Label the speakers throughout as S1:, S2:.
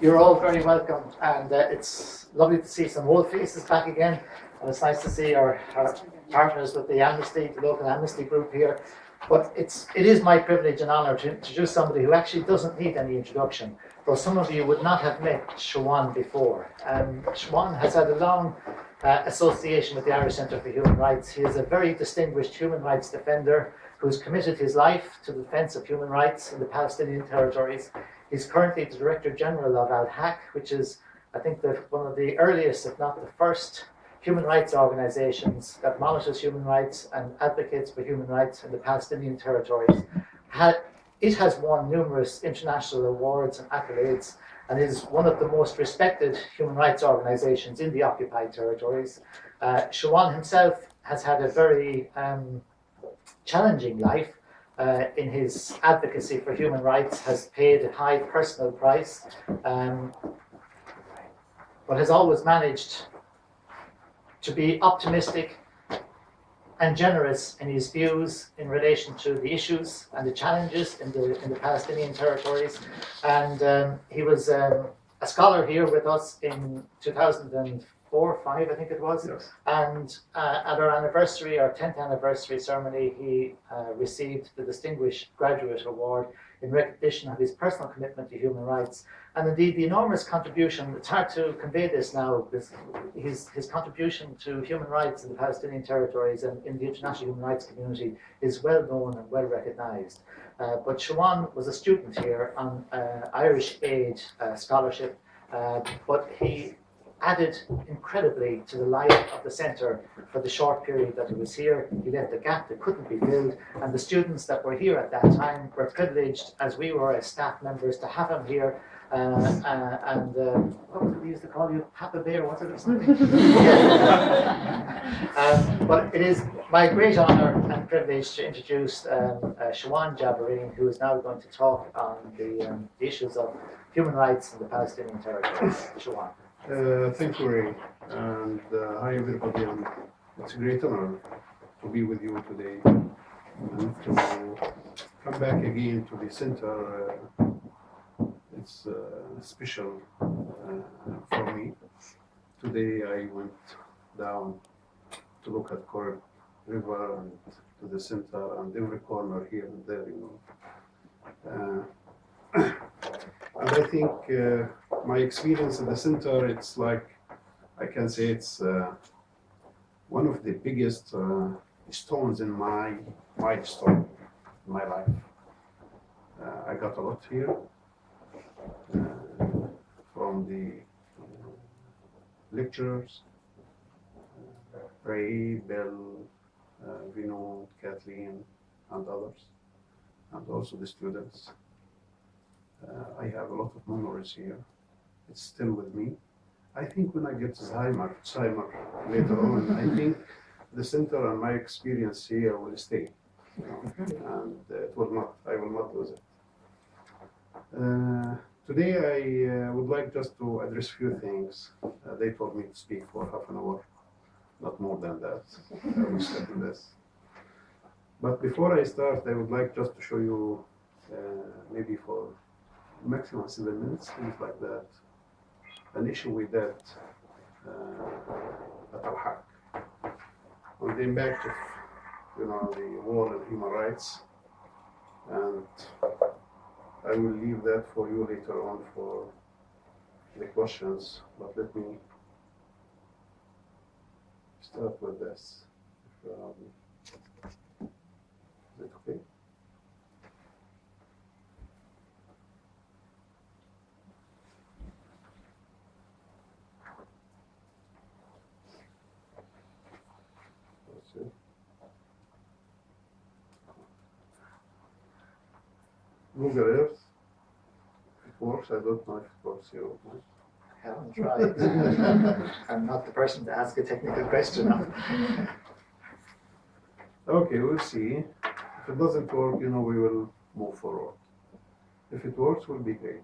S1: You're all very welcome, and it's lovely to see some old faces back again. And it's nice to see our partners with the Amnesty, the local Amnesty group here. But it is my privilege and honour to introduce somebody who actually doesn't need any introduction, though some of you would not have met Siobhan before. Siobhan has had a long association with the Irish Centre for Human Rights. He is a very distinguished human rights defender who's committed his life to the defence of human rights in the Palestinian territories. He's currently the Director General of Al-Haq, which is, I think, one of the earliest, if not the first, human rights organisations that monitors human rights and advocates for human rights in the Palestinian territories. It has won numerous international awards and accolades and is one of the most respected human rights organisations in the occupied territories. Siobhan himself has had a very challenging life in his advocacy for human rights, has paid a high personal price, but has always managed to be optimistic and generous in his views in relation to the issues and the challenges in the Palestinian territories. And he was a scholar here with us in 2004 or 5, I think it was.
S2: Yes.
S1: And at our anniversary, our 10th anniversary ceremony, he received the Distinguished Graduate Award in recognition of his personal commitment to human rights. And indeed, the enormous contribution, it's hard to convey this now, his contribution to human rights in the Palestinian territories and in the international human rights community is well known and well recognised. But Siobhan was a student here on Irish Aid scholarship, but he added incredibly to the life of the centre for the short period that he was here. He left a gap that couldn't be filled, and the students that were here at that time were privileged, as we were as staff members, to have him here. What was it we used to call you? Papa Bear, was it, or something? But it is my great honour and privilege to introduce Siobhan Jabareen, who is now going to talk on the issues of human rights in the Palestinian territories. Siobhan.
S2: Thank you, Ray, and hi everybody. It's a great honor to be with you today and to come back again to the center. It's special for me. Today I went down to look at Corrib River and to the center and every corner here and there, And I think my experience at the center, it's like, I can say it's one of the biggest stones in my milestone in my life. I got a lot here from the lecturers, Ray, Bill, Vino, Kathleen, and others, and also the students. I have a lot of memories here. It's still with me. I think when I get Alzheimer later on, I think the center and my experience here will stay, and I will not lose it. Today I would like just to address a few things. They told me to speak for half an hour, not more than that. I will start with this. But before I start, I would like just to show you, maybe for maximum 7 minutes, things like that, an issue with that at Al-Haq on the impact of the war and human rights, and I will leave that for you later on for the questions, but let me start with this. Is it okay? Google Earth, it works. I don't know if it works here or not.
S1: I haven't tried. I'm not the person to ask a technical question of.
S2: Okay, we'll see. If it doesn't work, we will move forward. If it works, will be great.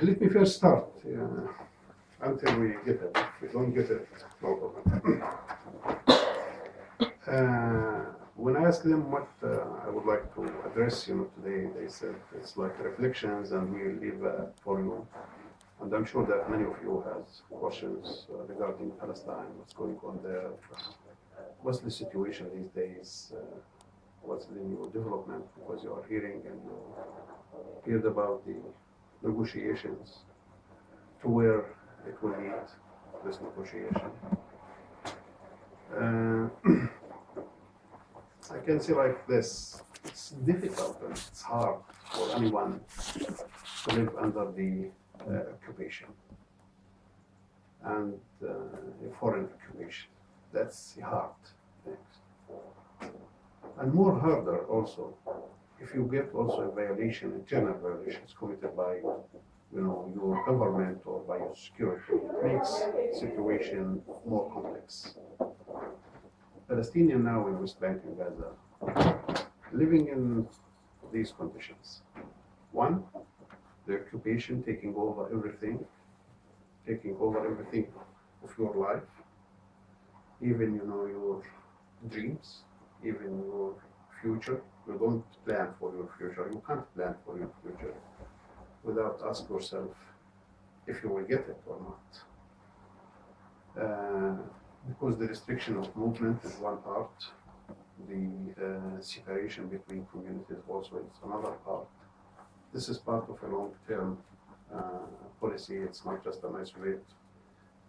S2: Let me first start. until we get it. If we don't get it, no problem. When I asked them what I would like to address, today, they said it's like reflections, and we leave for you. And I'm sure that many of you has questions regarding Palestine, what's going on there, what's the situation these days, what's the new development, because you are hearing and you heard about the negotiations to where it will lead, this negotiation. I can say like this, it's difficult and it's hard for anyone to live under the occupation and foreign occupation. That's hard things. And more harder also, if you get also a violation, internal violations committed by your government or by your security, it makes the situation more complex. Palestinians now in West Bank and Gaza living in these conditions. One, the occupation taking over everything of your life, even your dreams, even your future. You don't plan for your future. You can't plan for your future without asking yourself if you will get it or not. Because the restriction of movement is one part, the separation between communities also is another part. This is part of a long-term policy. It's not just an isolated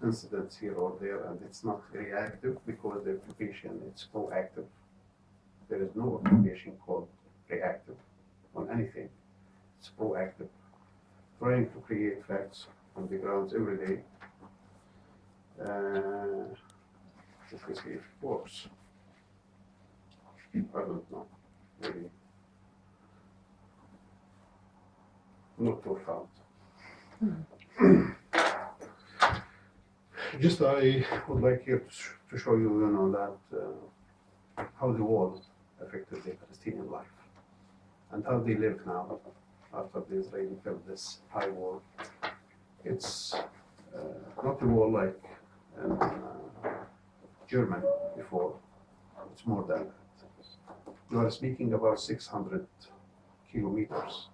S2: incident here or there, and it's not reactive because the occupation is proactive. There is no occupation called reactive on anything. It's proactive, trying to create facts on the grounds every day. If we see if it works. I don't know. Maybe not too found. Just I would like here to show you, that how the war affected the Palestinian life and how they live now after the Israeli built this high wall. It's not a wall like in Germany before. It's more than that. You are speaking about 600 kilometers.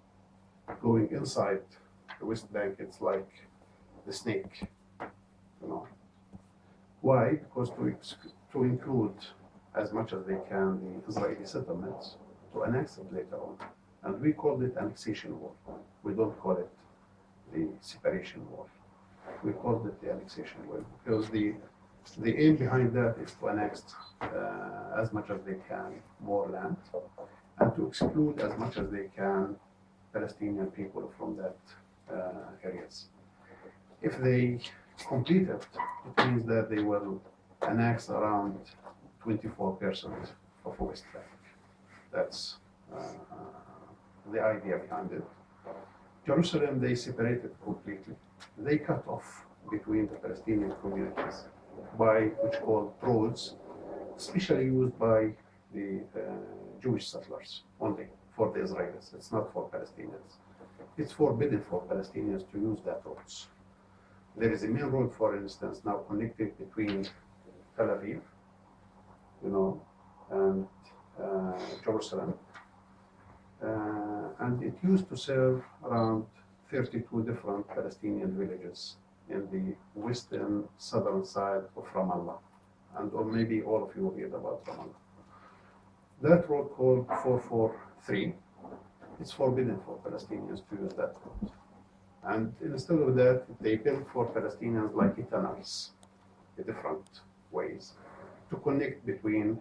S2: Going inside the West Bank, it's like the snake. Why? Because to include as much as they can the Israeli settlements, to annex it later on. And we call it annexation war. We don't call it the separation war. We call it the annexation war because the aim behind that is to annex as much as they can more land and to exclude as much as they can Palestinian people from that areas. If they complete it, it means that they will annex around 24% of West Bank. That's the idea behind it. Jerusalem, they separated completely. They cut off between the Palestinian communities by which called roads, especially used by the Jewish settlers only for the Israelis. It's not for Palestinians. It's forbidden for Palestinians to use that roads. There is a main road, for instance, now connected between Tel Aviv, and Jerusalem. And it used to serve around 32 different Palestinian villages in the western southern side of Ramallah. Or maybe all of you heard about Ramallah. That road called 443, it's forbidden for Palestinians to use that road. And instead of that, they built for Palestinians like tunnels, in different ways, to connect between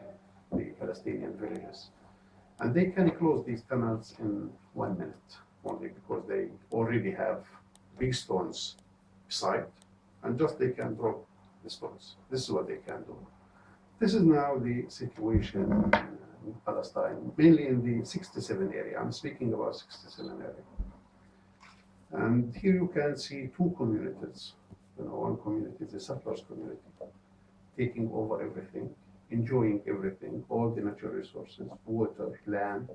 S2: the Palestinian villages. And they can close these tunnels in 1 minute, only because they already have big stones beside, and just they can drop the stones. This is what they can do. This is now the situation in Palestine, mainly in the 67 area. I'm speaking about 67 area. And here you can see two communities. One community is the settlers community, taking over everything, enjoying everything, all the natural resources, water, land,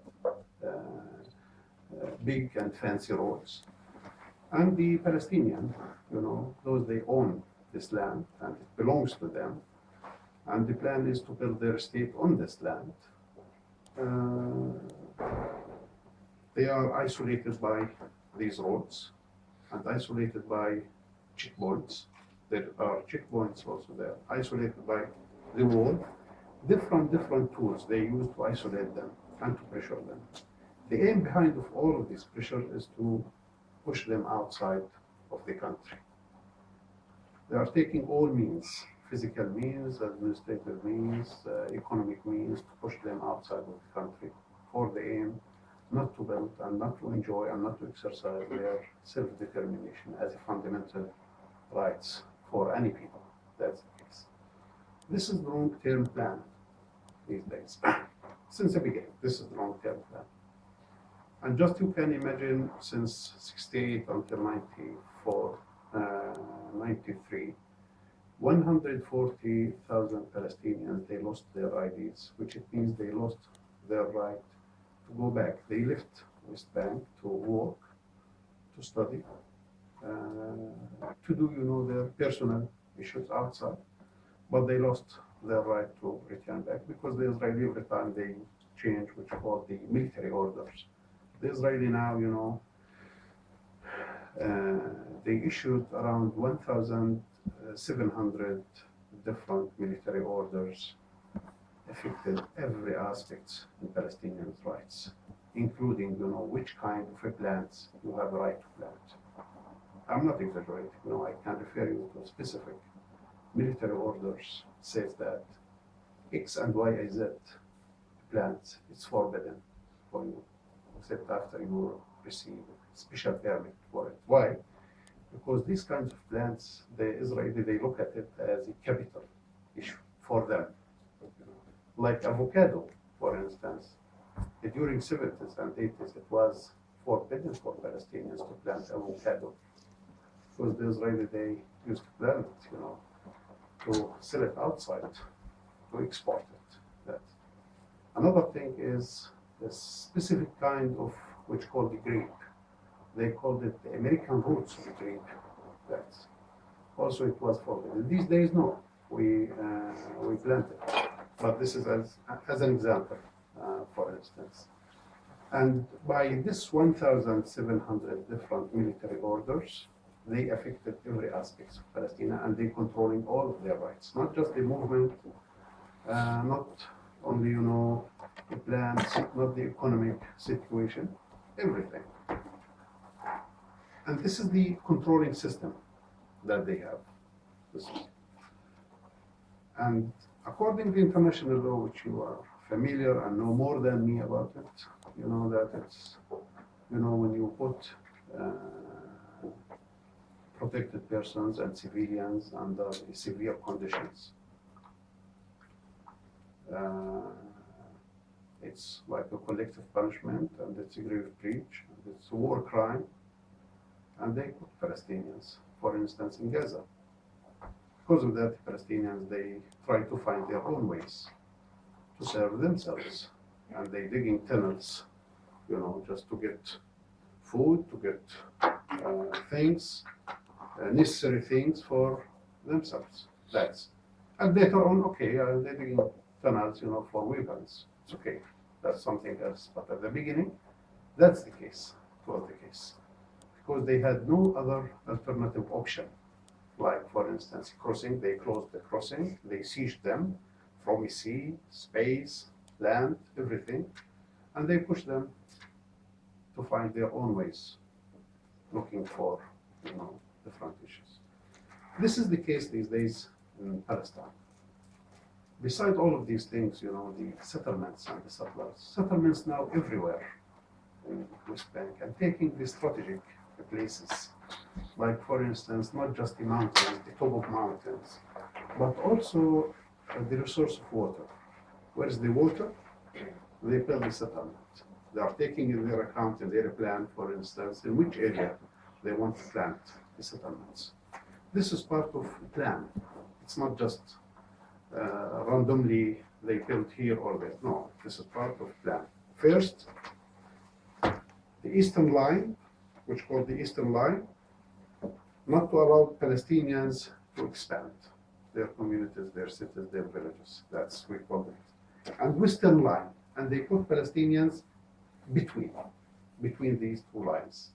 S2: big and fancy roads. And the Palestinian, those they own this land and it belongs to them. And the plan is to build their state on this land. They are isolated by these roads and isolated by checkpoints. There are checkpoints also there, isolated by the wall. Different tools they use to isolate them and to pressure them. The aim behind of all of this pressure is to push them outside of the country. They are taking all means, physical means, administrative means, economic means, to push them outside of the country for the aim not to build and not to enjoy and not to exercise their self-determination as a fundamental rights for any people. That's the case. This is the long-term plan these days. Since the beginning, this is the long-term plan. And just you can imagine, since 68 until 94, 93, 140,000 Palestinians, they lost their IDs, which it means they lost their right to go back. They left West Bank to work, to study, to do, their personal issues outside, but they lost their right to return back because the Israeli, every time they change, which are called the military orders, the Israeli now, they issued around 1,700 different military orders, affected every aspect in Palestinian rights, including, which kind of a plants you have a right to plant. I'm not exaggerating, I can refer you to specific military orders says that X and Y, Z plants, it's forbidden for you, except after you receive special permit for it. Why? Because these kinds of plants, the Israeli, they look at it as a capital issue for them. Like avocado, for instance, during 70s and 80s, it was forbidden for Palestinians to plant avocado because the Israeli, they used to plant it, to sell it outside, to export it. That. Another thing is a specific kind of which called the grape. They called it the American roots of the grape. That also it was forbidden. These days, no, we plant it, but this is as an example, for instance. And by this 1,700 different military orders, they affected every aspect of Palestine, and they controlling all of their rights, not just the movement, not only, the plans, not the economic situation, everything. And this is the controlling system that they have. And according to international law, which you are familiar and know more than me about it, you know that it's, when you put protected persons and civilians under severe conditions, it's like a collective punishment, and it's a grave breach, and it's a war crime, and they put Palestinians, for instance, in Gaza. Because of that, Palestinians, they try to find their own ways to serve themselves, and they digging tunnels, just to get food, to get things, necessary things for themselves. And later on, okay, they're digging tunnels, for weapons. It's okay. That's something else. But at the beginning, that's the case. It was the case. Because they had no other alternative option. Like, for instance, crossing, they closed the crossing, they seized them from sea, space, land, everything, and they pushed them to find their own ways, looking for, different issues. This is the case these days in Palestine. Besides all of these things, the settlements and the settlements now everywhere in West Bank, and taking the strategic places, like, for instance, not just the mountains, the top of mountains, but also the resource of water. Where is the water? They build the settlement. They are taking in their account, in their plan, for instance, in which area they want to plant the settlements. This is part of the plan. It's not just randomly they build here or there. No, this is part of the plan. First, the eastern line, which is called the eastern line, not to allow Palestinians to expand their communities, their cities, their villages. That's we call it. And Western line, and they put Palestinians between these two lines.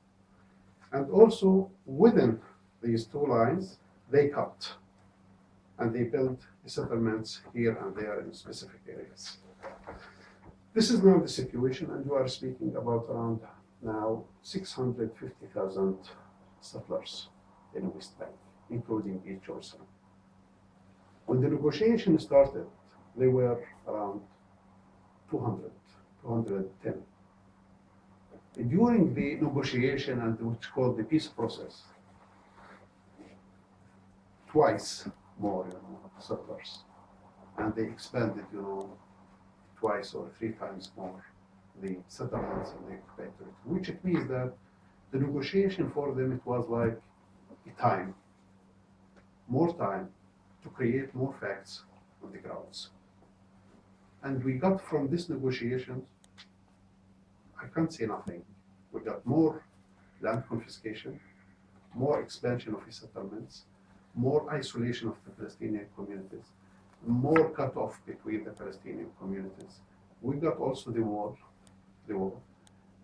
S2: And also within these two lines, they cut and they build settlements here and there in specific areas. This is now the situation, and we are speaking about around now 650,000 settlers in the West Bank, including East Jerusalem. When the negotiation started, they were around 200, 210. During the negotiation and what's called the peace process, twice more, settlers, and they expanded, twice or three times more the settlements in the occupied territory, which it means that the negotiation for them, it was like more time to create more facts on the grounds. And we got from this negotiations, I can't say nothing. We got more land confiscation, more expansion of the settlements, more isolation of the Palestinian communities, more cut off between the Palestinian communities. We got also the war,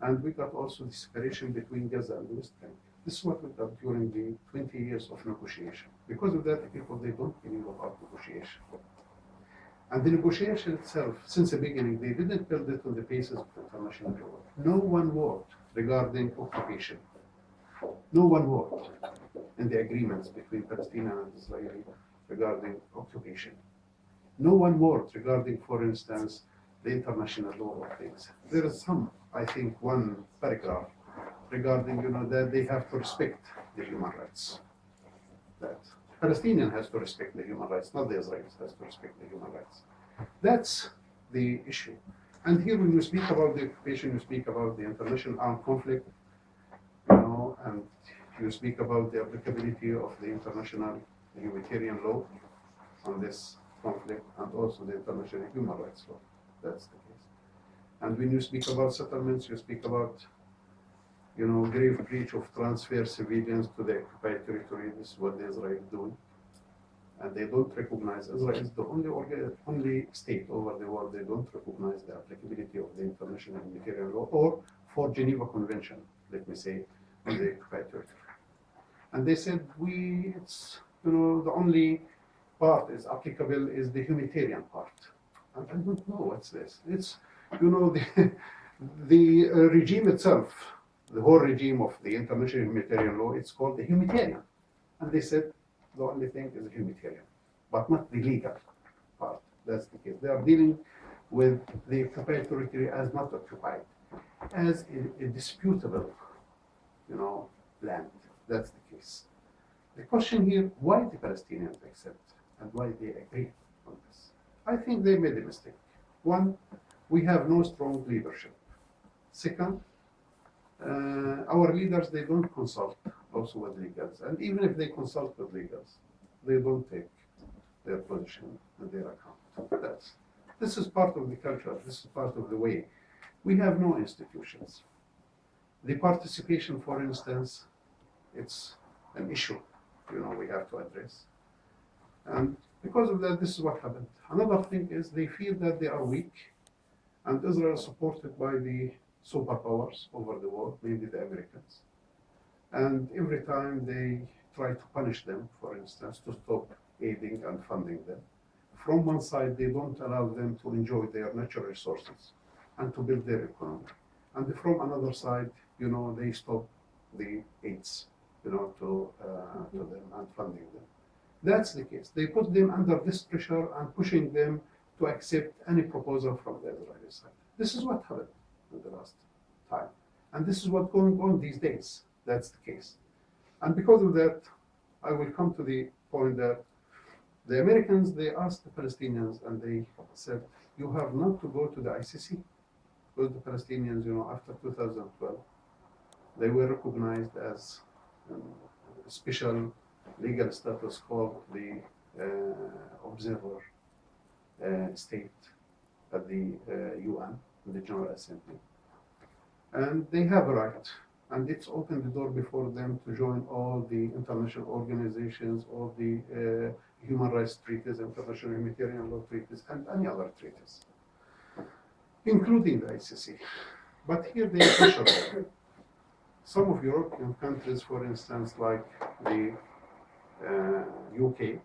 S2: and we got also the separation between Gaza and the West Bank. This is what we got during the 20 years of negotiation. Because of that, the people, they don't believe about negotiation. And the negotiation itself, since the beginning, they didn't build it on the basis of international law. No one word regarding occupation. No one word in the agreements between Palestinian and Israeli regarding occupation. No one word regarding, for instance, the international law of things. There is some, I think, one paragraph regarding, that they have to respect the human rights. That Palestinian has to respect the human rights, not the Israelis has to respect the human rights. That's the issue. And here, when you speak about the occupation, you speak about the international armed conflict, and you speak about the applicability of the international humanitarian law on this conflict, and also the international human rights law. That's the case. And when you speak about settlements, you speak about, grave breach of transfer civilians to the occupied territory. This is what the Israel is doing. And they don't recognize, Israel is the only state over the world, they don't recognize the applicability of the international humanitarian law or for Geneva Convention, let me say, on the occupied territory. And they said, the only part is applicable is the humanitarian part. And I don't know what's this. It's, the regime itself, the whole regime of the international humanitarian law, it's called the humanitarian. And they said the only thing is the humanitarian, but not the legal part. That's the case. They are dealing with the occupied territory as not occupied, as a disputable, land. That's the case. The question here, why the Palestinians accept and why they agree on this? I think they made a mistake. One, we have no strong leadership. Second, our leaders, they don't consult also with legals. And even if they consult with legals, they don't take their position and their account. This is part of the culture. This is part of the way. We have no institutions. The participation, for instance, it's an issue, we have to address. And because of that, this is what happened. Another thing is they feel that they are weak, and Israel is supported by the superpowers over the world, maybe the Americans. And every time they try to punish them, for instance, to stop aiding and funding them, from one side, they don't allow them to enjoy their natural resources and to build their economy. And from another side, they stop the aids, to them and funding them. That's the case. They put them under this pressure and pushing them to accept any proposal from the Israeli side. This is what happened in the last time. And this is what's going on these days. That's the case. And because of that, I will come to the point that the Americans, they asked the Palestinians and they said, you have not to go to the ICC. Because the Palestinians, after 2012, they were recognized as a special legal status called the observer state at the UN, the General Assembly. And they have a right And it's opened the door before them to join all the international organizations, all the human rights treaties, international humanitarian law treaties, and any other treaties, including the ICC. But here they pressure some of European countries, for instance, like the UK,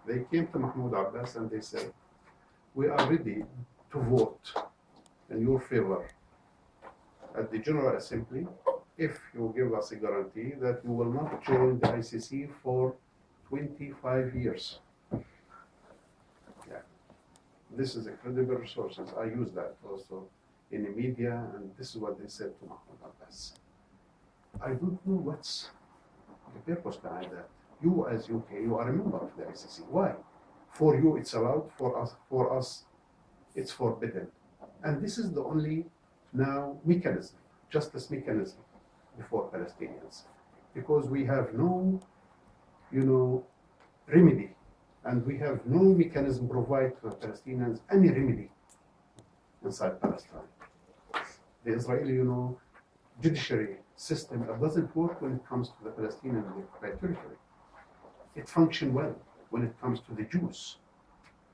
S2: they came to Mahmoud Abbas and they said, we are ready to vote in your favor at the General Assembly if you give us a guarantee that you will not join the ICC for 25 years. Yeah, this is a credible resources. I use that also in the media, and this is what they said to Mahmoud Abbas. I don't know what's the purpose behind that. You as UK, you are a member of the ICC. Why? For you it's allowed, for us it's forbidden. And this is the only now mechanism, justice mechanism before Palestinians. Because we have no, remedy, and we have no mechanism provide to the Palestinians any remedy inside Palestine. The Israeli, judiciary system that doesn't work when it comes to the Palestinian occupied territory. It functions well when it comes to the Jews.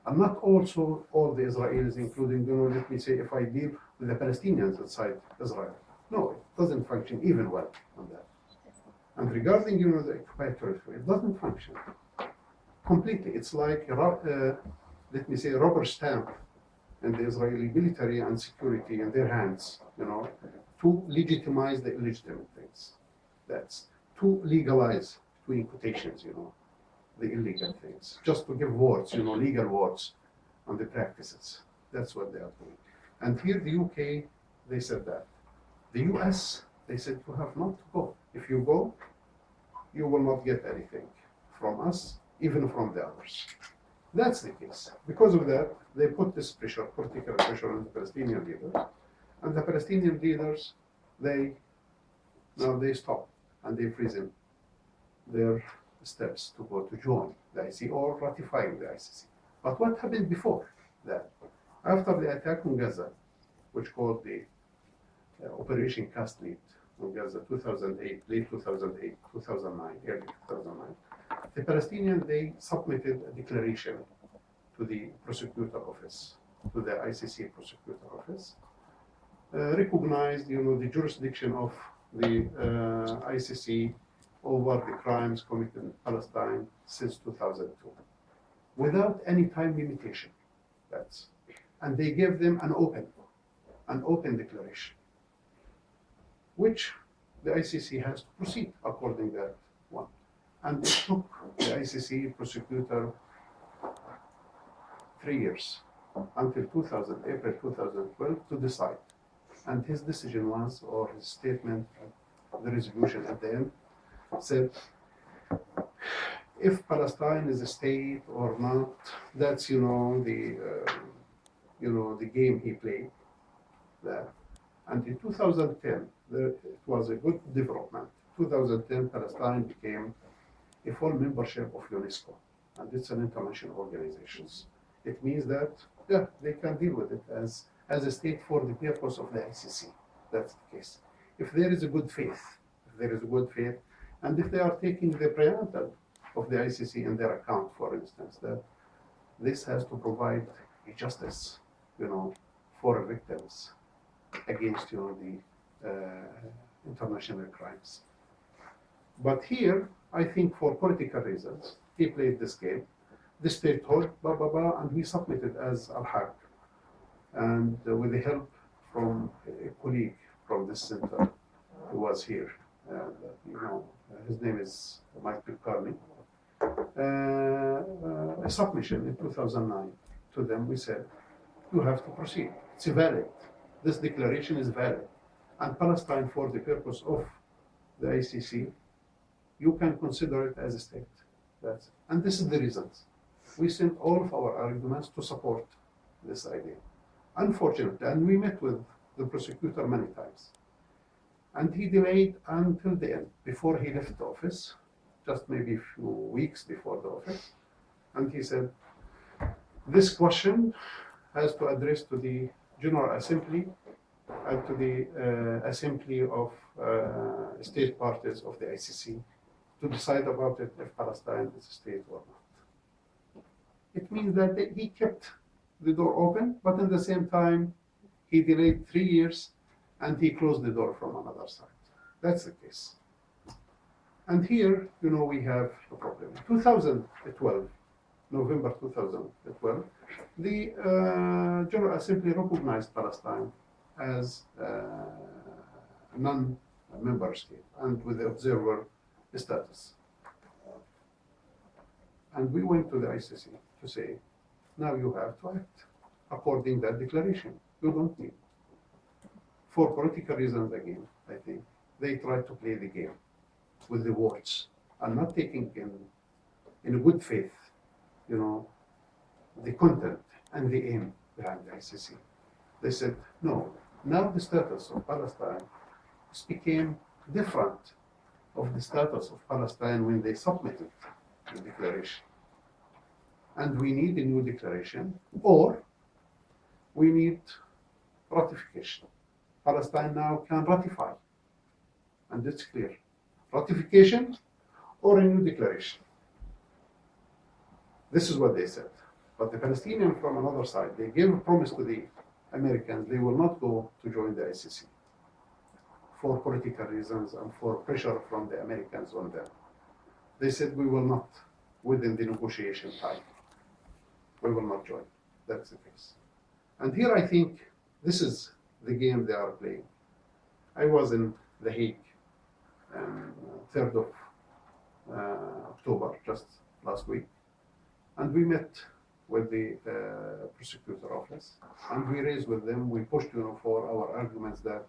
S2: And not also all the Israelis, including, let me say, if I deal with the Palestinians inside Israel. No, it doesn't function even well on that. And regarding, the occupied territory, it doesn't function completely. It's like, let me say, a rubber stamp in the Israeli military and security in their hands, to legitimize the illegitimate things. That's to legalize, between quotations, the illegal things. Just to give words, legal words on the practices. That's what they are doing. And here the UK, they said that. The US, they said you have not to go. If you go, you will not get anything from us, even from the others. That's the case. Because of that, they put this pressure, particular pressure on the Palestinian leaders. And the Palestinian leaders, they stop and they freeze their steps to go to join the ICC or ratifying the ICC. But what happened before that? After the attack on Gaza, which called the Operation Cast Lead on Gaza 2008, late 2008, 2009, early 2009, the Palestinians, they submitted a declaration to the prosecutor office, to the ICC prosecutor office, recognized, the jurisdiction of the ICC over the crimes committed in Palestine since 2002, without any time limitation. And they gave them an open declaration, which the ICC has to proceed according to that one. And it took the ICC prosecutor 3 years, until April 2012, to decide. And his decision was, or his statement, the resolution at the end, said, if Palestine is a state or not, that's, the game he played there. And in 2010, it was a good development. 2010, Palestine became a full membership of UNESCO, and it's an international organization. It means that, they can deal with it as a state for the purpose of the ICC. That's the case. If there is a good faith, and if they are taking the preamble of the ICC in their account, for instance, that this has to provide a justice, for victims against, the international crimes. But here, I think for political reasons, he played this game. The statehood, and we submitted as Al-Haq, and with the help from a colleague from this center who was here, his name is Michael Carney, a submission in 2009 to them. We said, you have to proceed. It's valid. This declaration is valid. And Palestine, for the purpose of the ICC, you can consider it as a state. And this is the reasons. We sent all of our arguments to support this idea. Unfortunately, and we met with the prosecutor many times. And he delayed until the end, before he left the office, just maybe a few weeks before the office. And he said, this question has to address to the General Assembly and to the Assembly of State Parties of the ICC to decide about it if Palestine is a state or not. It means that he kept the door open, but at the same time, he delayed 3 years and he closed the door from another side. That's the case. And here, we have a problem. 2012, November 2012, the General Assembly recognized Palestine as a non-member state and with the observer status. And we went to the ICC to say, now you have to act according to that declaration. You don't need. For political reasons, again, I think, they try to play the game with the words and not taking in a good faith, the content and the aim behind the ICC. They said, no, now the status of Palestine became different of the status of Palestine when they submitted the declaration. And we need a new declaration, or we need ratification. Palestine now can ratify, and it's clear. Ratification or a new declaration. This is what they said. But the Palestinians from another side, they gave a promise to the Americans they will not go to join the ICC for political reasons and for pressure from the Americans on them. They said we will not, within the negotiation time, we will not join. That's the case. And here I think this is the game they are playing. I was in The Hague, 3rd of October, just last week, and we met with the prosecutor office, and we raised with them, we pushed for our arguments that,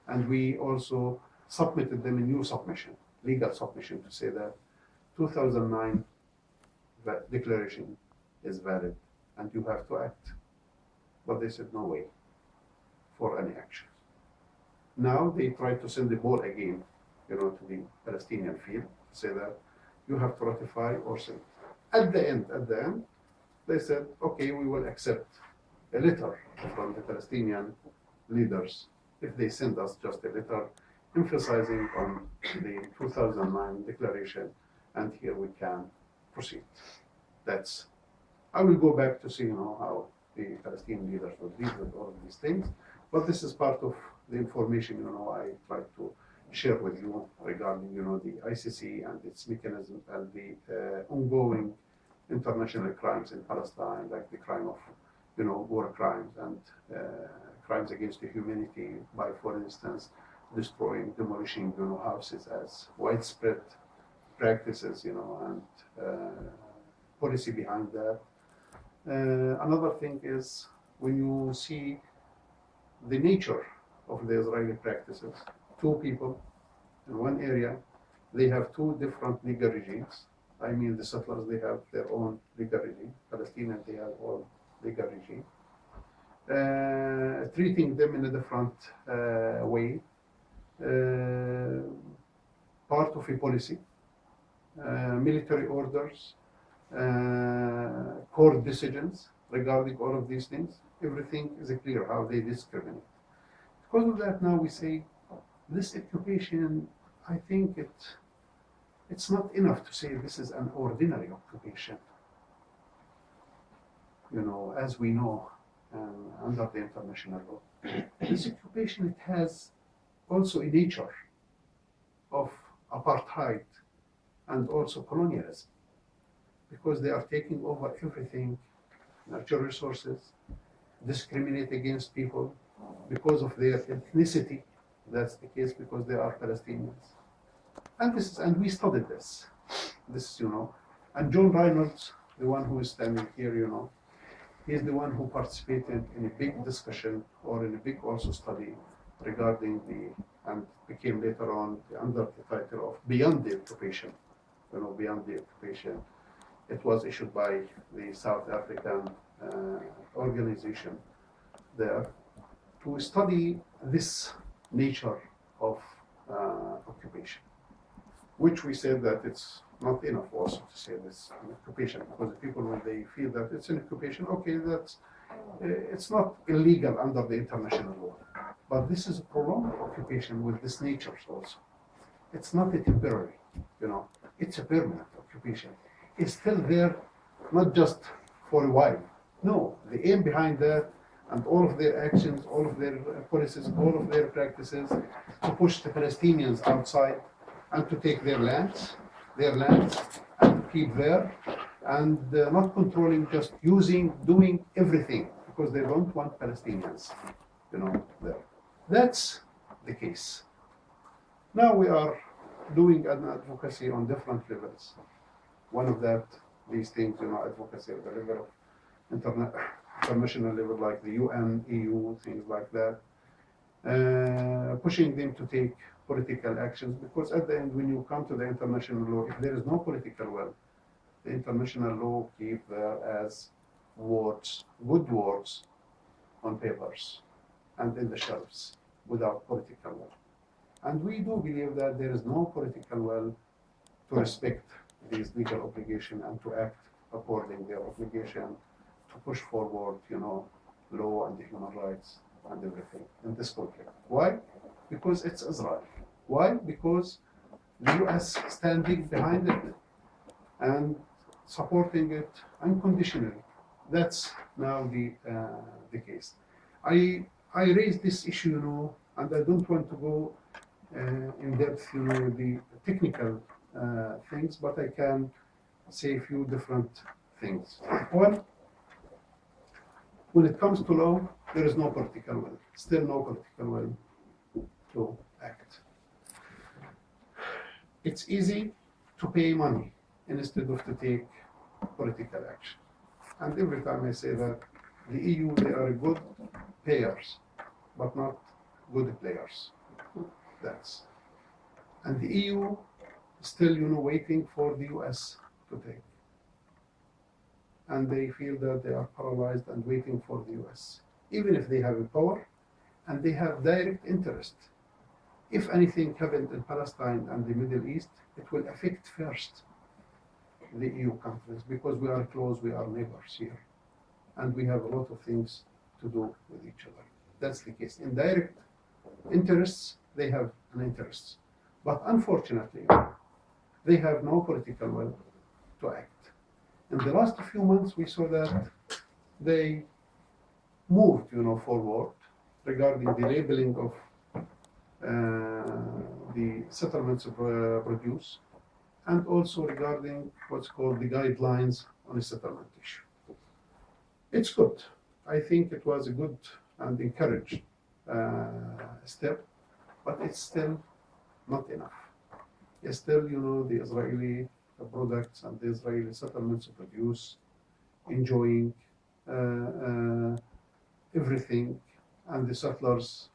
S2: and we also submitted them a new submission, legal submission, to say that 2009 declaration is valid and you have to act. But they said no way for any action. Now they try to send the ball again, to the Palestinian field, to say that you have to ratify or send. At the end, they said, okay, we will accept a letter from the Palestinian leaders if they send us just a letter emphasizing on the 2009 declaration, and here we can proceed. I will go back to see how the Palestinian leaders will deal with all of these things, but this is part of the information I try to share with you regarding the ICC and its mechanism and the ongoing international crimes in Palestine, like the crime of war crimes and crimes against the humanity by, for instance, destroying, demolishing houses as widespread practices, and policy behind that. Another thing is when you see the nature of the Israeli practices, two people in one area, they have two different legal regimes. I mean, the settlers, they have their own legal regime. Palestinians, they have own legal regime. Treating them in a different way, part of a policy, military orders, court decisions regarding all of these things. Everything is clear how they discriminate. Because of that, now we say this occupation, I think it's not enough to say this is an ordinary occupation. As we know, under the international law, this occupation, it has also a nature of apartheid and also colonialism, because they are taking over everything, natural resources, discriminate against people because of their ethnicity. That's the case because they are Palestinians. And we studied this, and John Reynolds, the one who is standing here, he is the one who participated in a big discussion or in a big also study regarding and became later on under the title of Beyond the Occupation, Beyond the Occupation. It was issued by the South African organization there to study this nature of occupation, which we said that it's not enough also to say this an occupation, because the people, when they feel that it's an occupation, okay, it's not illegal under the international law, But this is a prolonged occupation with this nature also. It's not a temporary, it's a permanent occupation. It's still there, not just for a while. No, the aim behind that and all of their actions, all of their policies, all of their practices to push the Palestinians outside and to take their lands, and to keep there, and not controlling, just using, doing everything, because they don't want Palestinians, there. That's the case. Now we are doing an advocacy on different levels. One of these things, advocacy at the level of international level, like the UN, EU, things like that, pushing them to take political actions, because at the end, when you come to the international law, if there is no political will, the international law keep there as words, good words on papers and in the shelves without political will. And we do believe that there is no political will to respect these legal obligations and to act according to their obligation to push forward, law and human rights and everything in this conflict. Why? Because it's Israel. Why? Because the US standing behind it and supporting it unconditionally. That's now the case. I raised this issue, and I don't want to go in depth, the technical things, but I can say a few different things. One, when it comes to law, there is no political will, still no political will to act. It's easy to pay money instead of to take political action. And every time I say that, the EU, they are good payers, but not good players. And the EU is still, waiting for the US to take. And they feel that they are paralyzed and waiting for the US. Even if they have a power and they have direct interest. If anything happened in Palestine and the Middle East, it will affect first the EU countries, because we are close, we are neighbors here. And we have a lot of things to do with each other. That's the case. In direct interests, they have an interest. But unfortunately, they have no political will to act. In the last few months, we saw that they moved, forward regarding the labeling of the settlements of produce, and also regarding what's called the guidelines on the settlement issue. It's good. I think it was a good and encouraged step, but it's still not enough. It's still, the Israeli products and the Israeli settlements produce, enjoying everything, and the settlers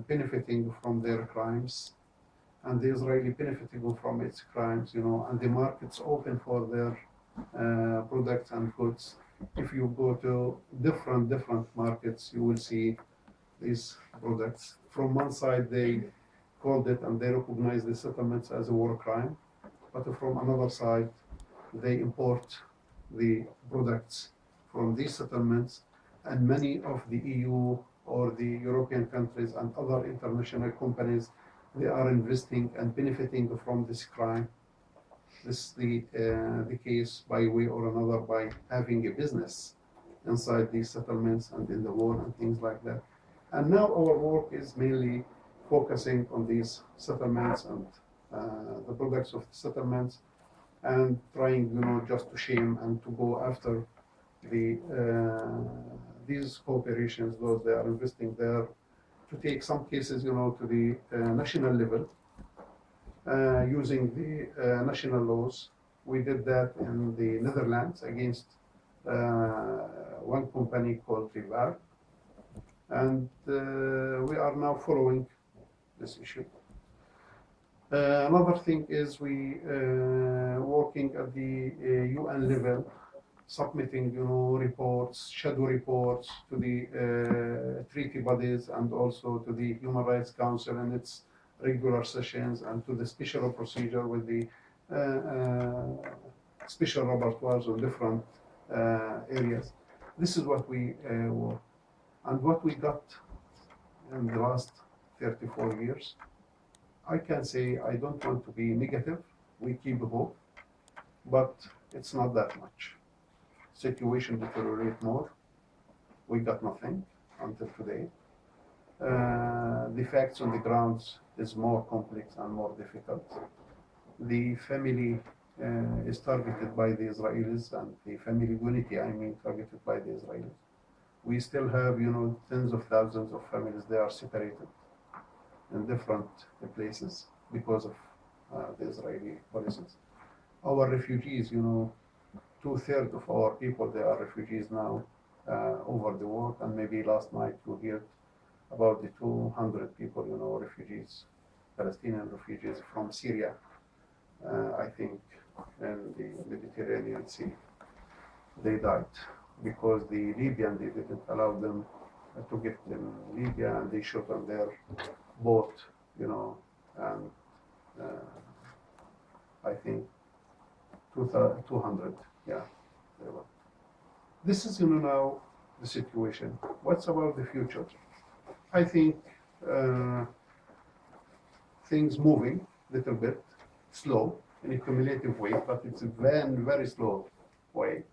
S2: benefiting from their crimes, and the Israeli benefiting from its crimes, and the markets open for their products and goods. If you go to different markets, you will see these products. From one side, they called it and they recognize the settlements as a war crime, but from another side, they import the products from these settlements, and many of the EU or the European countries and other international companies, they are investing and benefiting from this crime. This is the case by way or another by having a business inside these settlements and in the war and things like that. And now our work is mainly focusing on these settlements and the products of the settlements, and trying, just to shame and to go after these corporations, those they are investing there, to take some cases, to the national level, using the national laws. We did that in the Netherlands against one company called Rivar, and we are now following this issue. Another thing is we working at the UN level, submitting, reports, shadow reports to the treaty bodies and also to the Human Rights Council and its regular sessions, and to the special procedure with the special rapporteurs on different areas. This is what we work. And what we got in the last 34 years. I can say I don't want to be negative. We keep hope, but it's not that much. Situation deteriorate more. We got nothing until today. The facts on the grounds is more complex and more difficult. The family is targeted by the Israelis, and the family unity, I mean, targeted by the Israelis. We still have, tens of thousands of families. They are separated in different places because of the Israeli policies. Our refugees, 2/3 of our people, they are refugees now over the world, and maybe last night you heard about the 200 people, refugees, Palestinian refugees from Syria, I think, in the Mediterranean Sea. They died because the Libyan, they didn't allow them to get in Libya, and they shot on their boat, and I think 200, yeah, they were. This is, now the situation. What's about the future? I think things moving a little bit slow in a cumulative way, but it's a very, very slow way.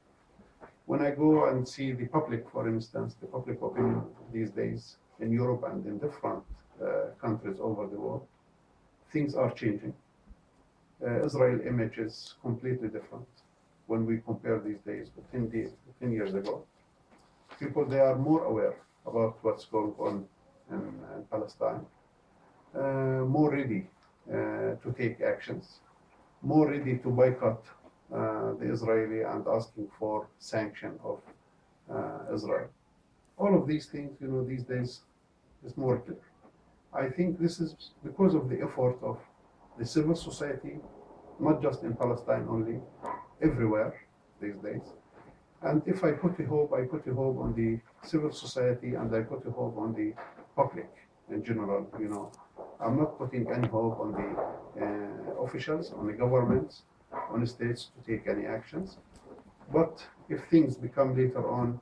S2: When I go and see the public, for instance, the public opinion these days in Europe and in different countries over the world, things are changing. Israel image is completely different when we compare these days with 10 years ago. People, they are more aware about what's going on in Palestine, more ready to take actions, more ready to boycott the Israeli and asking for sanction of Israel. All of these things, these days is more clear. I think this is because of the effort of the civil society, not just in Palestine only, everywhere these days. And if I put a hope, I put a hope on the civil society, and I put a hope on the public in general. I'm not putting any hope on the officials, on the governments, on the states to take any actions. But if things become later on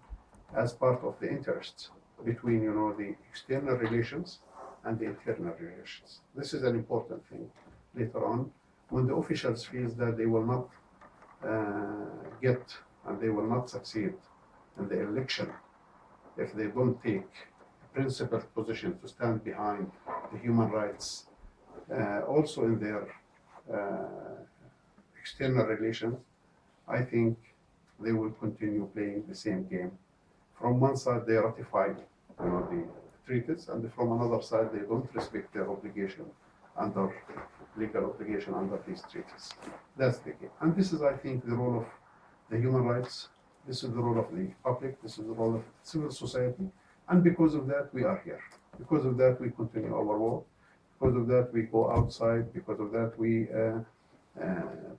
S2: as part of the interests between, the external relations and the internal relations, this is an important thing later on, when the officials feel that they will not get and they will not succeed in the election if they don't take a principled position to stand behind the human rights, also in their external relations. I think they will continue playing the same game. From one side, they ratify, the treaties, and from another side, they don't respect their obligation under legal obligation under these treaties. That's the game. And this is, I think, the role of the human rights. This is the role of the public. This is the role of civil society. And because of that, we are here. Because of that, we continue our work. Because of that, we go outside. Because of that, we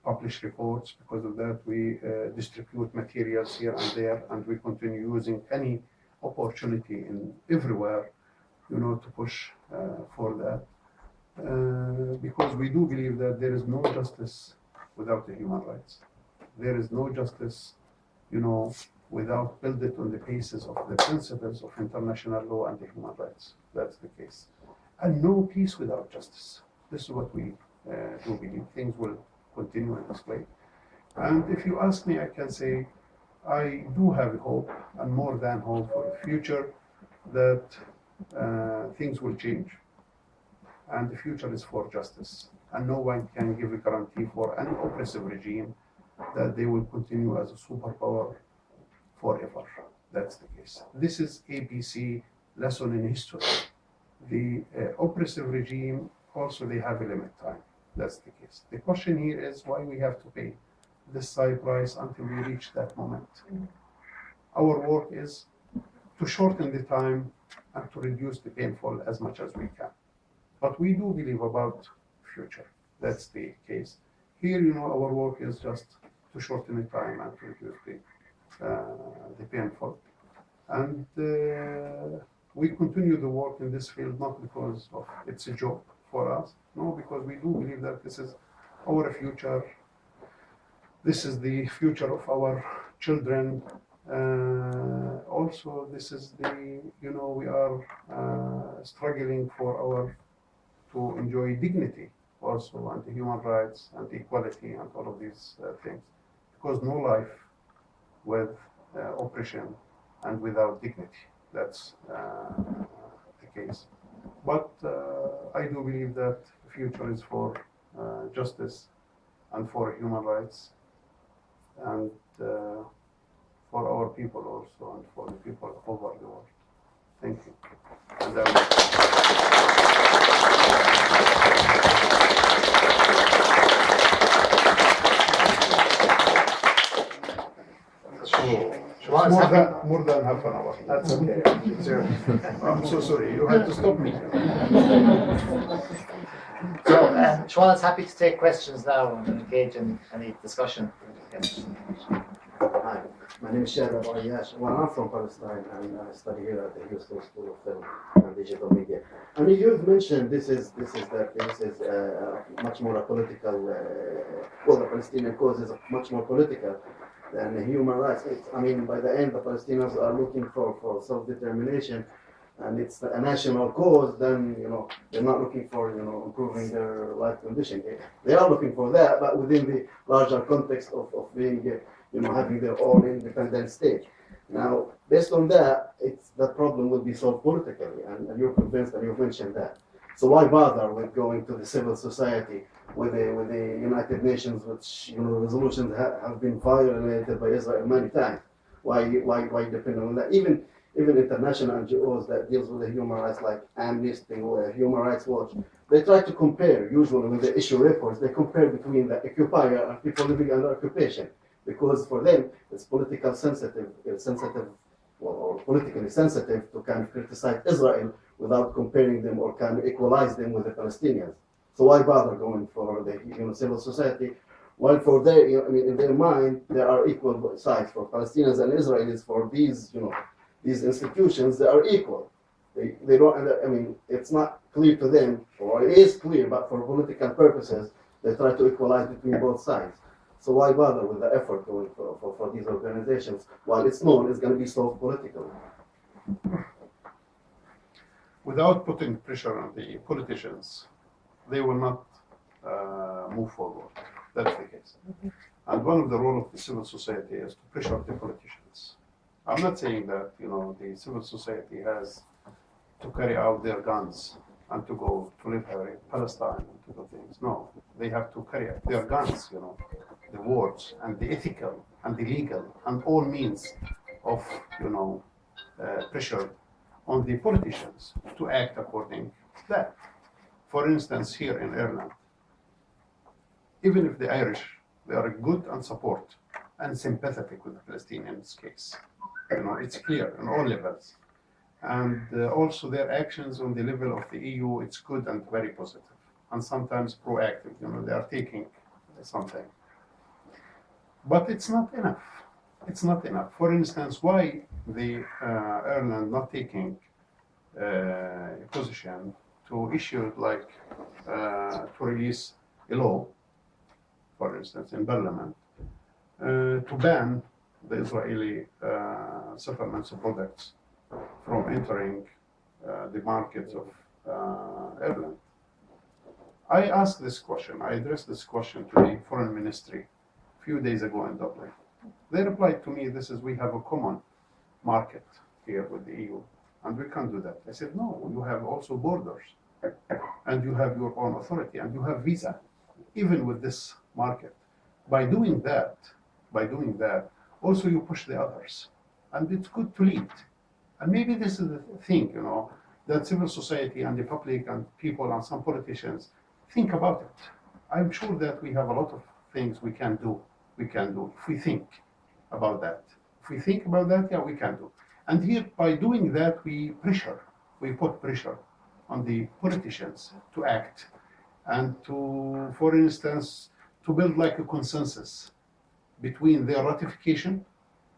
S2: publish reports. Because of that, we distribute materials here and there, and we continue using any opportunity in everywhere, to push for that. Because we do believe that there is no justice without the human rights. There is no justice, without build it on the basis of the principles of international law and the human rights. That's the case. And no peace without justice. This is what we do believe. Things will continue in this way. And if you ask me, I can say I do have hope, and more than hope, for the future that things will change. And the future is for justice. And no one can give a guarantee for any oppressive regime that they will continue as a superpower forever. That's the case. This is ABC lesson in history. The oppressive regime also, they have a limit time. That's the case. The question here is why we have to pay this high price until we reach that moment. Our work is to shorten the time and to reduce the painful as much as we can. But we do believe about future. That's the case. Here, our work is just to shorten the time and to reduce the painful. And we continue the work in this field not because of it's a job for us, no, because we do believe that this is our future. This is the future of our children, Also, this is the, we are struggling to enjoy dignity also, and human rights and equality and all of these things. Because no life with oppression and without dignity. That's the case. But I do believe that the future is for justice and for human rights and for our people also and for the people over the world. Thank you. And more than half an hour.
S1: That's okay.
S2: I'm so sorry. You had to stop me.
S1: So, Siobhan is happy to take questions now and engage in any discussion. Yes.
S3: Hi, my name is Shahab Ayash. Well, I'm from Palestine and I study here at the Houston School of Film and Digital Media. I mean, you've mentioned this is much more a political. Well, the Palestinian cause is much more political than human rights. I mean, by the end, the Palestinians are looking for self-determination, and it's a national cause. Then they're not looking for improving their life condition. They are looking for that, but within the larger context of being having their own independent state. Now, based on that, that problem will be solved politically, and you're convinced, and you've mentioned that. So why bother with going to the civil society, with the United Nations, which resolutions have been violated by Israel many times? Why depend on that? Even international NGOs that deals with the human rights, like Amnesty or Human Rights Watch, they try to compare. Usually, when they issue reports, they compare between the occupier and people living under occupation, because for them it's politically sensitive, or politically sensitive to kind of criticize Israel without comparing them or kind of equalize them with the Palestinians. So why bother going for the civil society? While for their in their mind there are equal sides for Palestinians and Israelis. For these institutions, they are equal. They don't. I mean, it's not clear to them, or it is clear, but for political purposes, they try to equalize between both sides. So why bother with the effort going for these organizations while it's known it's going to be solved politically?
S2: Without putting pressure on the politicians, they will not move forward. That's the case. And one of the roles of the civil society is to pressure the politicians. I'm not saying that the civil society has to carry out their guns and to go to live here in Palestine and to do things. No, they have to carry out their guns, the words and the ethical and the legal and all means of pressure on the politicians to act according to that. For instance, here in Ireland, even if the Irish, they are good and support and sympathetic with the Palestinians' case. It's clear on all levels. And also their actions on the level of the EU, it's good and very positive. And sometimes proactive, they are taking something. But it's not enough. It's not enough. For instance, why the Ireland not taking a position to issue to release a law, for instance, in Parliament, to ban the Israeli settlements of products from entering the markets of Ireland. I asked this question, I addressed this question to the Foreign Ministry a few days ago in Dublin. They replied to me, we have a common market here with the EU, and we can't do that. I said, no, you have also borders, and you have your own authority, and you have visa, even with this market. By doing that, also you push the others, and it's good to lead. And maybe this is the thing, that civil society and the public and people and some politicians think about it. I'm sure that we have a lot of things we can do if we think about that. If we think about that, yeah, we can do. And here, by doing that, we put pressure on the politicians to act and to, for instance, to build like a consensus between their ratification,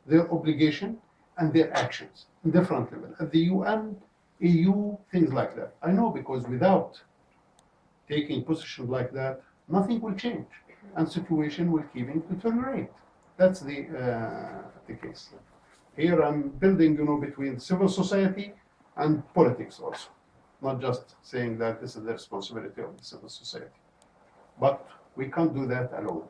S2: their obligation, and their actions in different levels. At the UN, EU, things like that. I know, because without taking positions like that, nothing will change, and situation will keep deteriorate. That's the case. Here I'm building, between civil society and politics also. Not just saying that this is the responsibility of the civil society. But we can't do that alone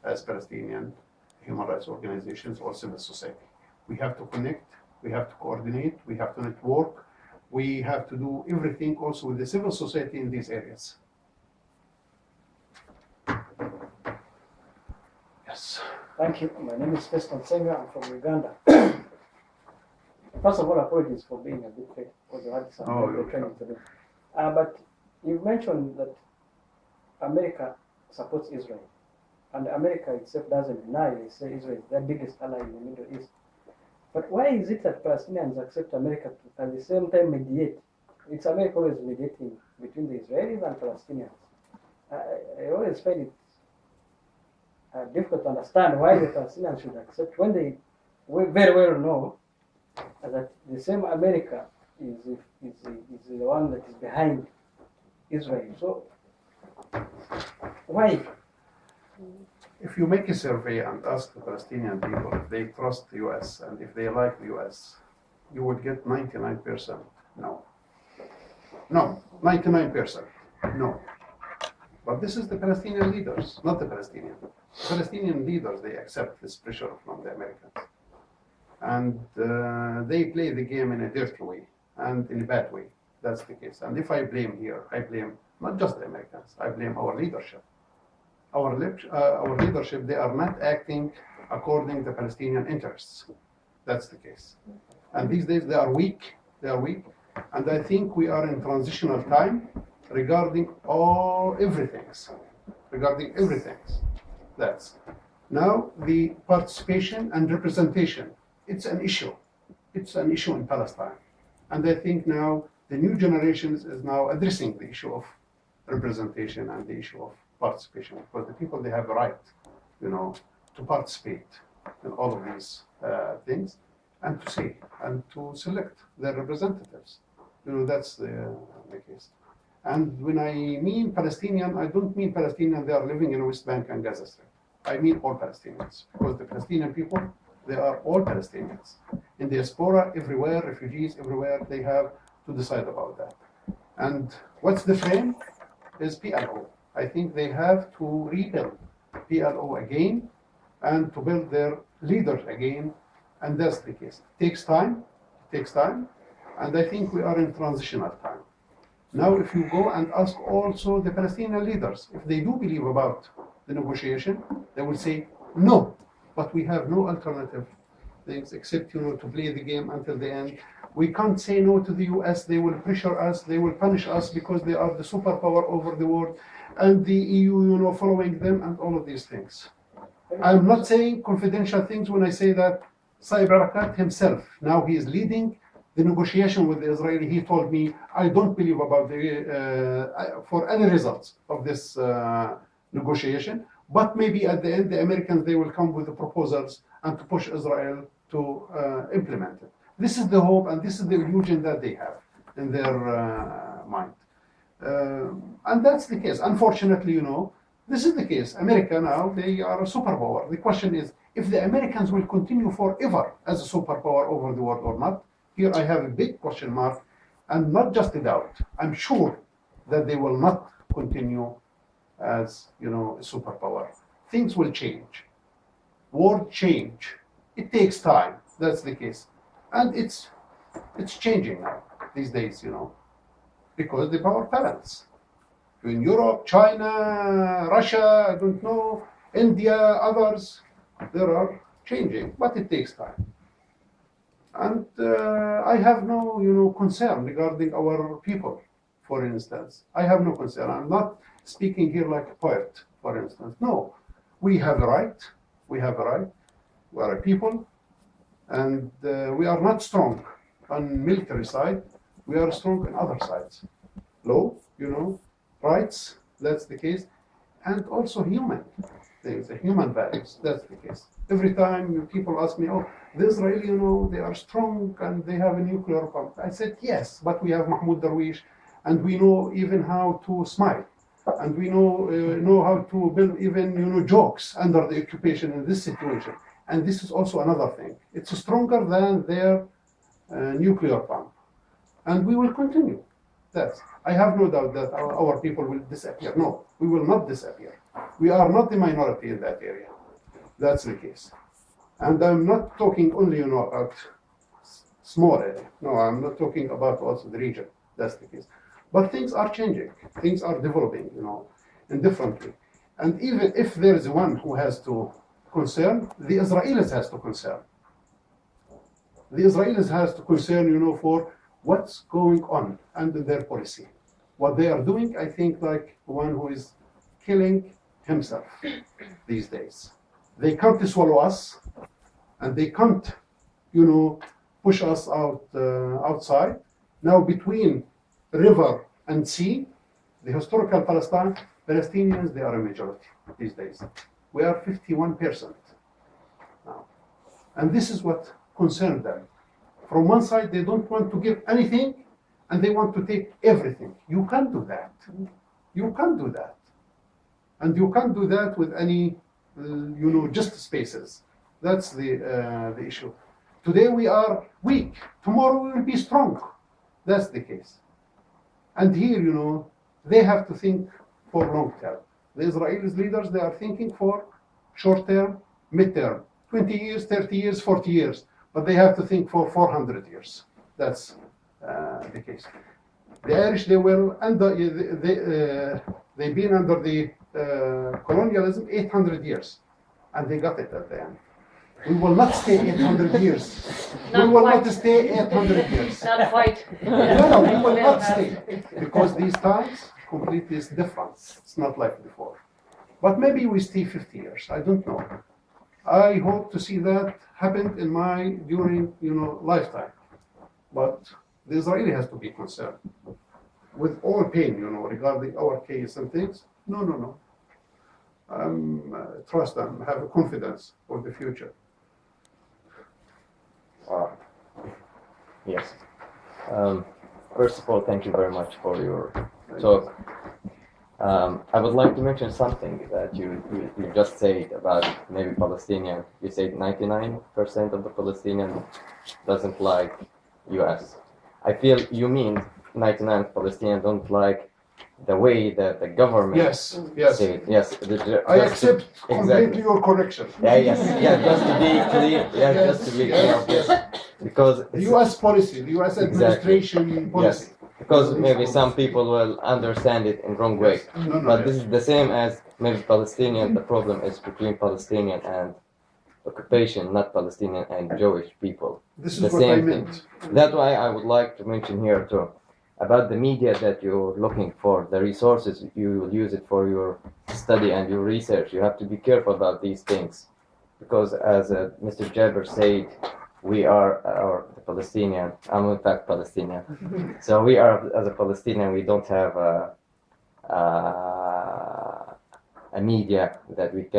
S2: as Palestinian human rights organizations or civil society. We have to connect, we have to coordinate, we have to network, we have to do everything also with the civil society in these areas. Yes.
S4: Thank you. My name is Feston Senga. I'm from Uganda. First of all, apologies for being a bit late because I had some training to do. But you mentioned that America supports Israel, and America itself doesn't deny. They say Israel is their biggest ally in the Middle East. But why is it that Palestinians accept America to at the same time mediate? It's America always mediating between the Israelis and Palestinians. I always find it difficult to understand why the Palestinians should accept when they very well know that the same America is the one that is behind Israel. So why?
S2: If you make a survey and ask the Palestinian people if they trust the US and if they like the US, you would get 99% no. No, 99% no. But this is the Palestinian leaders, not the Palestinian. The Palestinian leaders, they accept this pressure from the Americans. And they play the game in a dirty way and in a bad way. That's the case. And if I blame here, I blame not just the Americans, I blame our leadership. Our leadership, they are not acting according to Palestinian interests. That's the case. And these days they are weak. They are weak. And I think we are in transitional time regarding everything. That's now the participation and representation. It's an issue. It's an issue in Palestine. And I think now the new generations is now addressing the issue of representation and the issue of participation, because the people, they have a right, to participate in all of these things and to say and to select their representatives. That's the case. And when I mean Palestinian, I don't mean Palestinian, they are living in West Bank and Gaza Strip. I mean all Palestinians, because the Palestinian people, they are all Palestinians. In diaspora, everywhere, refugees, everywhere, they have to decide about that. And what's the frame? Is PLO. I think they have to rebuild PLO again and to build their leaders again, and that's the case. It takes time, and I think we are in transitional time. Now, if you go and ask also the Palestinian leaders, if they do believe about the negotiation, they will say, no, but we have no alternative things except, to play the game until the end. We can't say no to the US, they will pressure us, they will punish us because they are the superpower over the world, and the EU, following them, and all of these things. I'm not saying confidential things when I say that Saib Arakat himself, now he is leading the negotiation with the Israeli. He told me, I don't believe about for any results of this negotiation, but maybe at the end, the Americans, they will come with the proposals and to push Israel to implement it. This is the hope and this is the illusion that they have in their mind. And that's the case. Unfortunately, this is the case. America now, they are a superpower. The question is, if the Americans will continue forever as a superpower over the world or not. Here I have a big question mark, and not just a doubt. I'm sure that they will not continue as, a superpower. Things will change. World change. It takes time. That's the case. And it's changing now, these days, because the power balance. In Europe, China, Russia, I don't know, India, others, they are changing, but it takes time. And I have no, concern regarding our people, for instance. I have no concern. I'm not speaking here like a poet, for instance. No, we have a right. We have a right. We are a people, and we are not strong on military side. We are strong on other sides. Law, rights, that's the case, and also human things, human values, that's the case. Every time people ask me, the Israeli, they are strong and they have a nuclear bomb. I said, yes, but we have Mahmoud Darwish, and we know even how to smile, and we know how to build even, jokes under the occupation in this situation. And this is also another thing. It's stronger than their nuclear bomb. And we will continue. I have no doubt that our people will disappear. No, we will not disappear. We are not the minority in that area. That's the case. And I'm not talking only, about small area. No, I'm not talking about also the region. That's the case. But things are changing. Things are developing, in differently. And even if there is one who has to concern, the Israelis has to concern. The Israelis has to concern, for what's going on under their policy. What they are doing, I think, like one who is killing himself these days. They can't swallow us, and they can't, push us outside. Now, between river and sea, the historical Palestinians, they are a majority these days. We are 51% now. And this is what concerns them. From one side, they don't want to give anything, and they want to take everything. You can't do that. You can't do that. And you can't do that with any, just spaces. That's the issue. Today we are weak. Tomorrow we will be strong. That's the case. And here, they have to think for long term. The Israeli leaders, they are thinking for short term, mid term, 20 years, 30 years, 40 years. But they have to think for 400 years. That's the case. The Irish, they've been under the colonialism 800 years, and they got it at the end. We will not stay 800 years. We will not stay 800 years.
S5: Not quite.
S2: No, we will not stay, because these times completely is different. It's not like before. But maybe we stay 50 years. I don't know. I hope to see that happen during lifetime. But the Israeli has to be concerned with all pain, regarding our case and things. No. Trust them, have confidence for the future.
S6: Yes. First of all, thank you very much for your talk. I would like to mention something that you just said about maybe Palestinian. You said 99% of the Palestinian doesn't like U.S. I feel you mean 99 Palestinians don't like the way that the government
S2: Yes.
S6: said. Yes.
S2: I accept completely your correction.
S6: Yes. Just to be clear. Just to be clear of this. Because
S2: The U.S. policy, the U.S. administration policy.
S6: Yes. Because maybe some people will understand it in wrong way.
S2: No,
S6: But this is the same as maybe Palestinian. The problem is between Palestinian and occupation, not Palestinian and Jewish people.
S2: This is
S6: The
S2: what I
S6: same
S2: meant.
S6: That's why I would like to mention here too about the media that you're looking for, the resources you will use it for your study and your research. You have to be careful about these things, because as Mr. Jaber said, we are the Palestinian. I'm in fact Palestinian. So we are, as a Palestinian, we don't have a media that you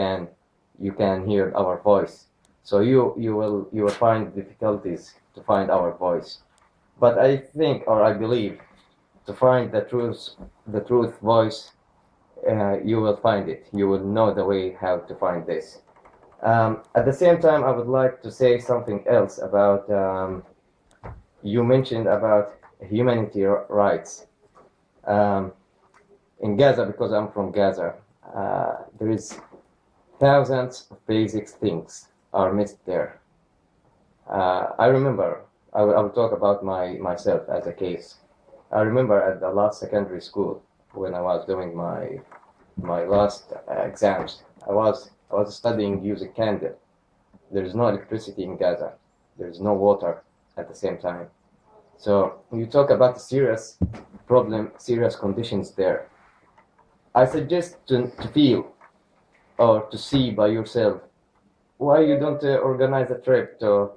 S6: can hear our voice. So you will find difficulties to find our voice. But I think, or I believe, to find the truth voice, you will find it. You will know the way how to find this. At the same time, I would like to say something else about, you mentioned about humanity rights. In Gaza, because I'm from Gaza, there is thousands of basic things are missed there. I remember, I will talk about myself as a case. I remember at the last secondary school, when I was doing my last exams, I was studying using candle. There is no electricity in Gaza. There is no water at the same time. So you talk about the serious problem, serious conditions there. I suggest to feel or to see by yourself why you don't organize a trip to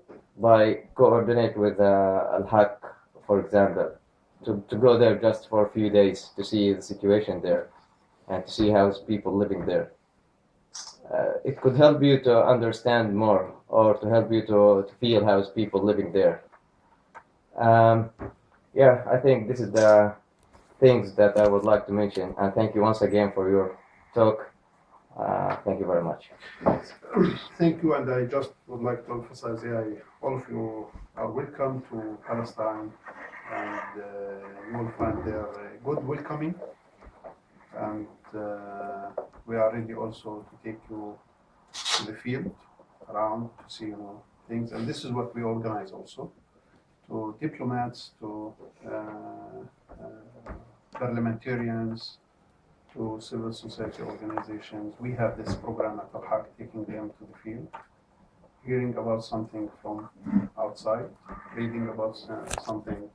S6: coordinate with Al-Haq, for example, to go there just for a few days to see the situation there and to see how people living there. It could help you to understand more, or to help you to feel how people living there. I think this is the things that I would like to mention. And thank you once again for your talk. Thank you very much.
S2: Thank you, and I just would like to emphasize, all of you are welcome to Palestine, and you will find there good welcoming, and we are ready also to take you to the field around to see things, and this is what we organize also to diplomats, to parliamentarians, to civil society organizations. We have this program at Al-Haq, taking them to the field, hearing about something from outside, reading about something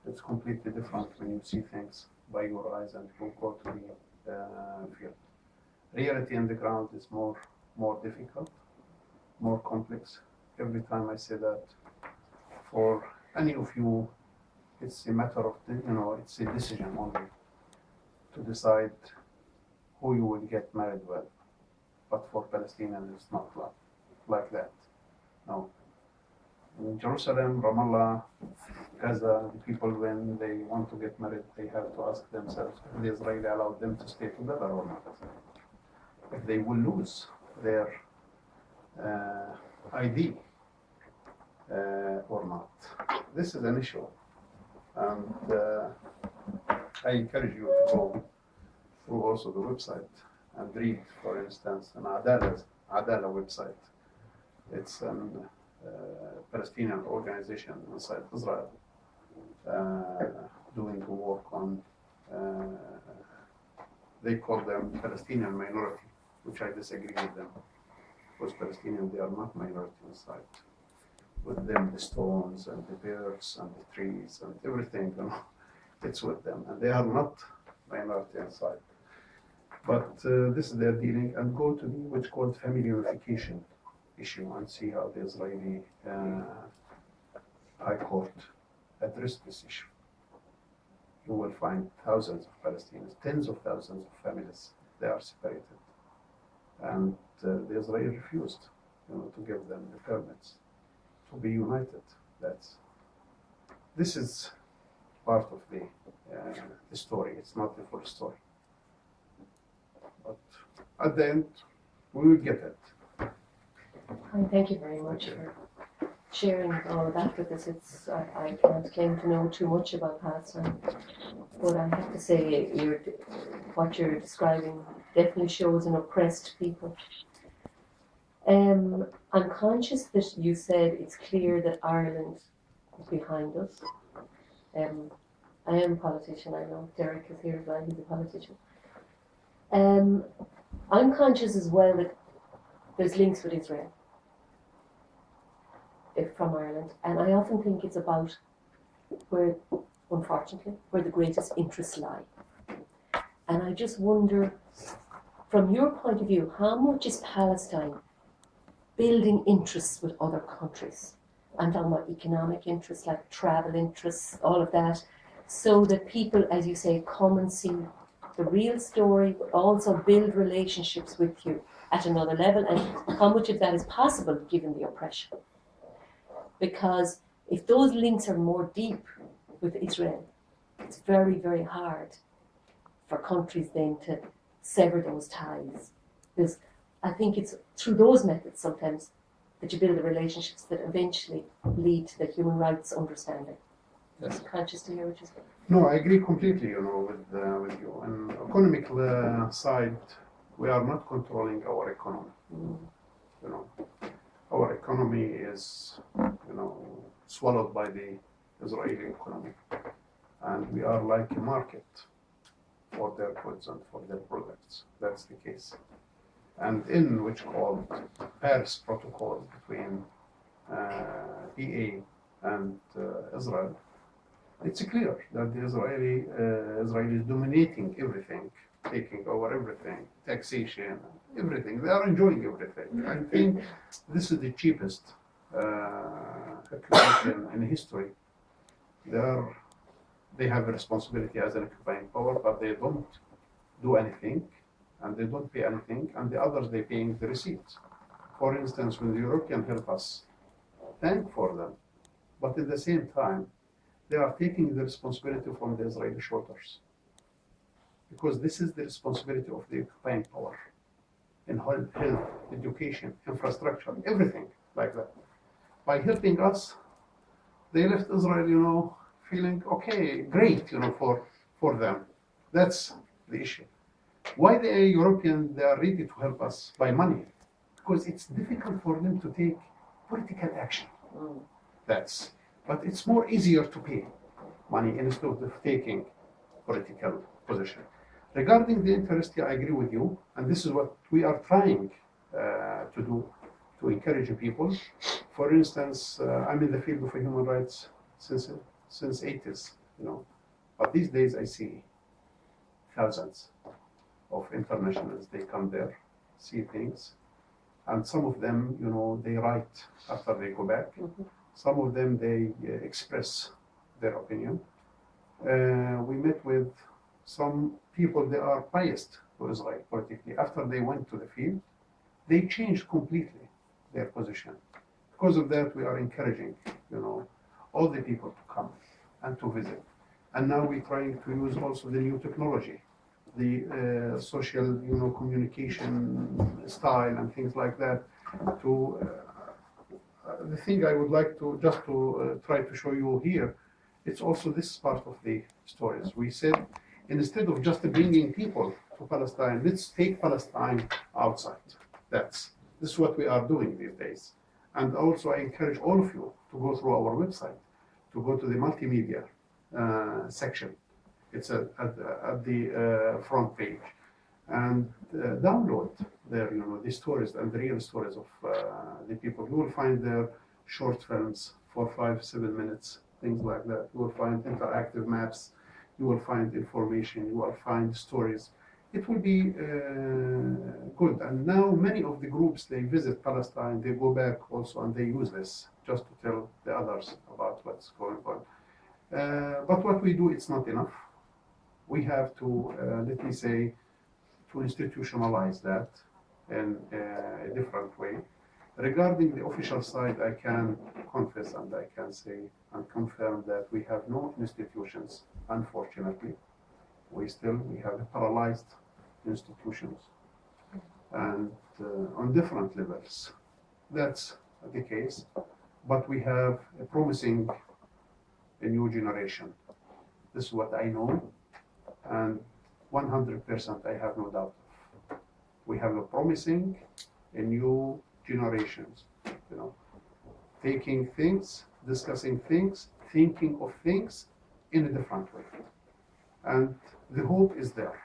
S2: that's completely different when you see things by your eyes and you go to the field. Reality on the ground is more difficult, more complex. Every time I say that, for any of you, it's a matter of, it's a decision only to decide who you will get married with. But for Palestinians, it's not like that. No. In Jerusalem, Ramallah, Gaza, the people, when they want to get married, they have to ask themselves if the Israeli allowed them to stay together or not. If they will lose their ID or not. This is an issue. And I encourage you to go through also the website and read, for instance, an Adala website. It's a Palestinian organization inside Israel doing the work on, they call them Palestinian minority, which I disagree with them. Because Palestinians, they are not minority inside. With them, the stones and the birds and the trees and everything, it's with them. And they are not minority inside. But this is their dealing, and go to what's called family unification issue and see how the Israeli High Court addressed this issue. You will find thousands of Palestinians, tens of thousands of families, they are separated. And the Israeli refused to give them the permits to be united. This is part of the story. It's not the full story. But at the end, we will get it.
S5: Thank you very much for sharing all of that with us. I can't claim to know too much about Palestine, but I have to say what you're describing definitely shows an oppressed people. I'm conscious that you said it's clear that Ireland is behind us. I am a politician, I know Derek is here as well, he's a politician. I'm conscious as well that there's links with Israel from Ireland, and I often think it's about where, unfortunately, where the greatest interests lie. And I just wonder, from your point of view, how much is Palestine building interests with other countries? I'm talking about economic interests, like travel interests, all of that, so that people, as you say, come and see the real story, but also build relationships with you at another level, and how much of that is possible given the oppression. Because if those links are more deep with Israel, it's very, very hard for countries then to sever those ties. Because I think it's through those methods sometimes that you build the relationships that eventually lead to the human rights understanding.
S2: Yes.
S5: Conscious to hear what you say.
S2: No, I agree completely, with you. On economic side, we are not controlling our economy. Our economy is, swallowed by the Israeli economy, and we are like a market for their goods and for their products. That's the case. And in which called Paris Protocol between PA and Israel, it's clear that the Israeli is dominating everything, taking over everything, taxation, everything. They are enjoying everything. I think this is the cheapest occupation in history. They have a responsibility as an occupying power, but they don't do anything, and they don't pay anything, and the others, they paying the receipts. For instance, when the Europeans help us, thank for them, but at the same time, they are taking the responsibility from the Israeli shoulders. Because this is the responsibility of the occupying power. in health, education, infrastructure, everything like that. By helping us, they left Israel, feeling okay, great, for them. That's the issue. Why the Europeans, they are ready to help us by money? Because it's difficult for them to take political action. But it's more easier to pay money instead of taking political position. Regarding the interest, I agree with you, and this is what we are trying to do to encourage people. For instance, I'm in the field of human rights since 80s, but these days I see thousands of internationals. They come there, see things, and some of them, they write after they go back. Some of them, they express their opinion. We met with some people, they are biased to Israel politically. After they went to the field, they changed completely their position. Because of that, we are encouraging, all the people to come and to visit. And now we're trying to use also the new technology, the social, communication style and things like that. The thing I would like to just to try to show you here, it's also this part of the stories. We said, instead of just bringing people to Palestine, let's take Palestine outside. This is what we are doing these days. And also I encourage all of you to go through our website, to go to the multimedia section. It's at the front page. And download there, the stories and the real stories of the people. You will find there short films, 4, 5, 7 minutes, things like that. You will find interactive maps. You will find information. You will find stories. It will be good. And now many of the groups, they visit Palestine, they go back also, and they use this just to tell the others about what's going on. But what we do, it's not enough. We have to, let me say, to institutionalize that in a different way. Regarding the official side, I can confess and I can say and confirm that we have no institutions, unfortunately. We have paralyzed institutions and on different levels. That's the case, but we have a promising a new generation. This is what I know, and 100% I have no doubt of. We have a promising a new generations, taking things, discussing things, thinking of things in a different way. And the hope is there.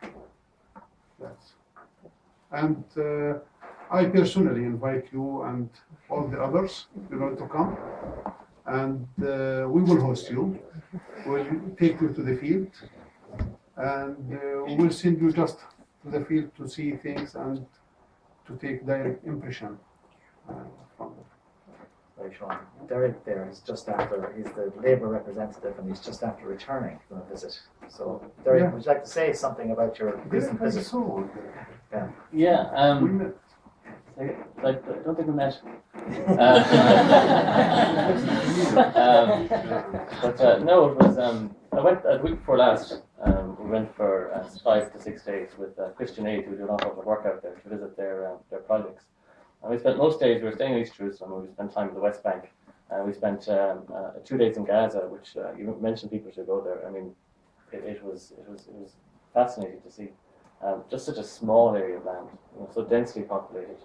S2: And I personally invite you and all the others, to come. And we will host you. We'll take you to the field. And we'll send you just to the field to see things and to take direct impression from them.
S1: Right, Sean. Derek there is just after, he's the Labour representative and he's just after returning from a visit. So, Derek, would you like to say something about your recent visit?
S7: Yeah. I don't think we met. But no, it was. I went a week before last. We went for 5 to 6 days with Christian Aid, who do an awful lot of work out there to visit their projects. And we spent most days. We were staying in East Jerusalem, and we spent time in the West Bank. We spent 2 days in Gaza, which you mentioned people should go there. I mean, it was fascinating to see. Just such a small area of land, so densely populated.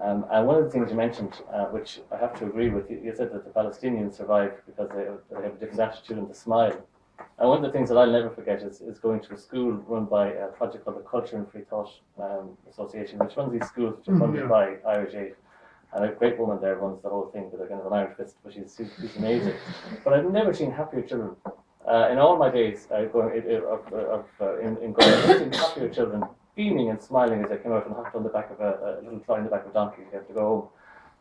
S7: And one of the things you mentioned, which I have to agree with, you said that the Palestinians survive because they have a different attitude and the smile. And one of the things that I'll never forget is going to a school run by a project called the Culture and Free Thought Association, which runs these schools which are funded by Irish Aid. And a great woman there runs the whole thing with a kind of an Irish fist, but she's amazing. But I've never seen happier children. In all my days in going, I've seen happier children beaming and smiling as they came out and hopped on the back of a little trolley in the back of a donkey. You have to go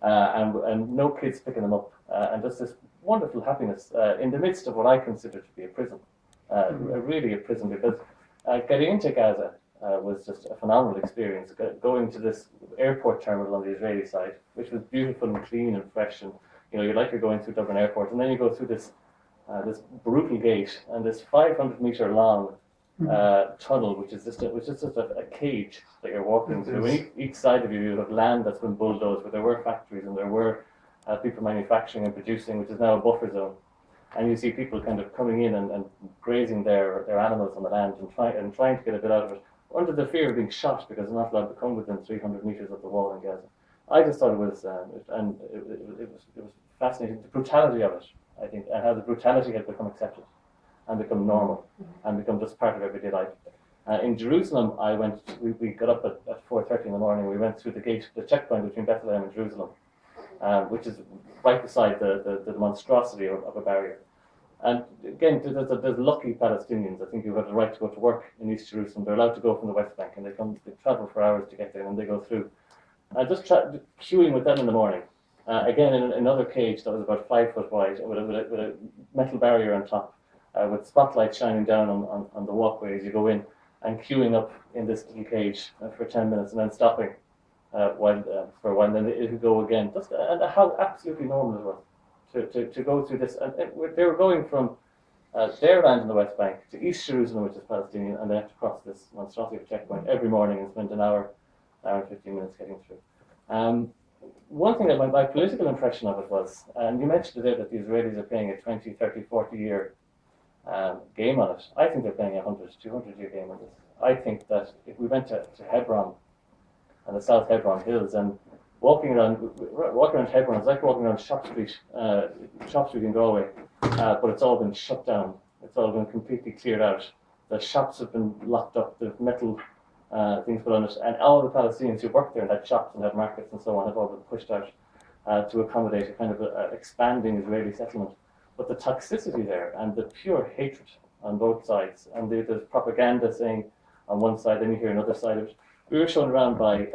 S7: home, and no kids picking them up, and just this wonderful happiness in the midst of what I consider to be a prison, really a prison, because getting into Gaza was just a phenomenal experience. Going to this airport terminal on the Israeli side, which was beautiful and clean and fresh, and you're like you're going through Dublin Airport, and then you go through this brutal gate and this 500-meter long tunnel, which is just a cage that you're walking through. And each side of you have land that's been bulldozed, where there were factories and there were people manufacturing and producing, which is now a buffer zone. And you see people kind of coming in and grazing their animals on the land and trying to get a bit out of it, under the fear of being shot because they're not allowed to come within 300 meters of the wall in Gaza. I just thought it was, it was fascinating, the brutality of it, I think, and how the brutality had become accepted and become normal and become just part of everyday life. In Jerusalem, we got up at 4:30 in the morning. We went through the checkpoint between Bethlehem and Jerusalem, which is right beside the monstrosity of a barrier. And again, there's lucky Palestinians, I think, who have the right to go to work in East Jerusalem. They're allowed to go from the West Bank, and they travel for hours to get there, and they go through. Just queuing with them in the morning. Again, in another cage that was about 5 foot wide, with a metal barrier on top, with spotlights shining down on the walkway as you go in, and queuing up in this little cage for 10 minutes, and then stopping for a while, and then it would go again. And how absolutely normal it was to go through this. And they were going from their land in the West Bank to East Jerusalem, which is Palestinian, and they have to cross this monstrosity of checkpoint every morning and spend an hour and 15 minutes getting through. One thing that my political impression of it was, and you mentioned today that the Israelis are playing a 20, 30, 40-year game on it. I think they're playing a 100, 200-year game on this. I think that if we went to Hebron and the South Hebron Hills and walking around Hebron, it's like walking around Shop Street in Galway, but it's all been shut down. It's all been completely cleared out. The shops have been locked up. The metal things put on it, and all the Palestinians who worked there and had shops and had markets and so on have all been pushed out to accommodate a kind of expanding Israeli settlement. But the toxicity there and the pure hatred on both sides, and there's propaganda saying on one side, then you hear another side of it. We were shown around by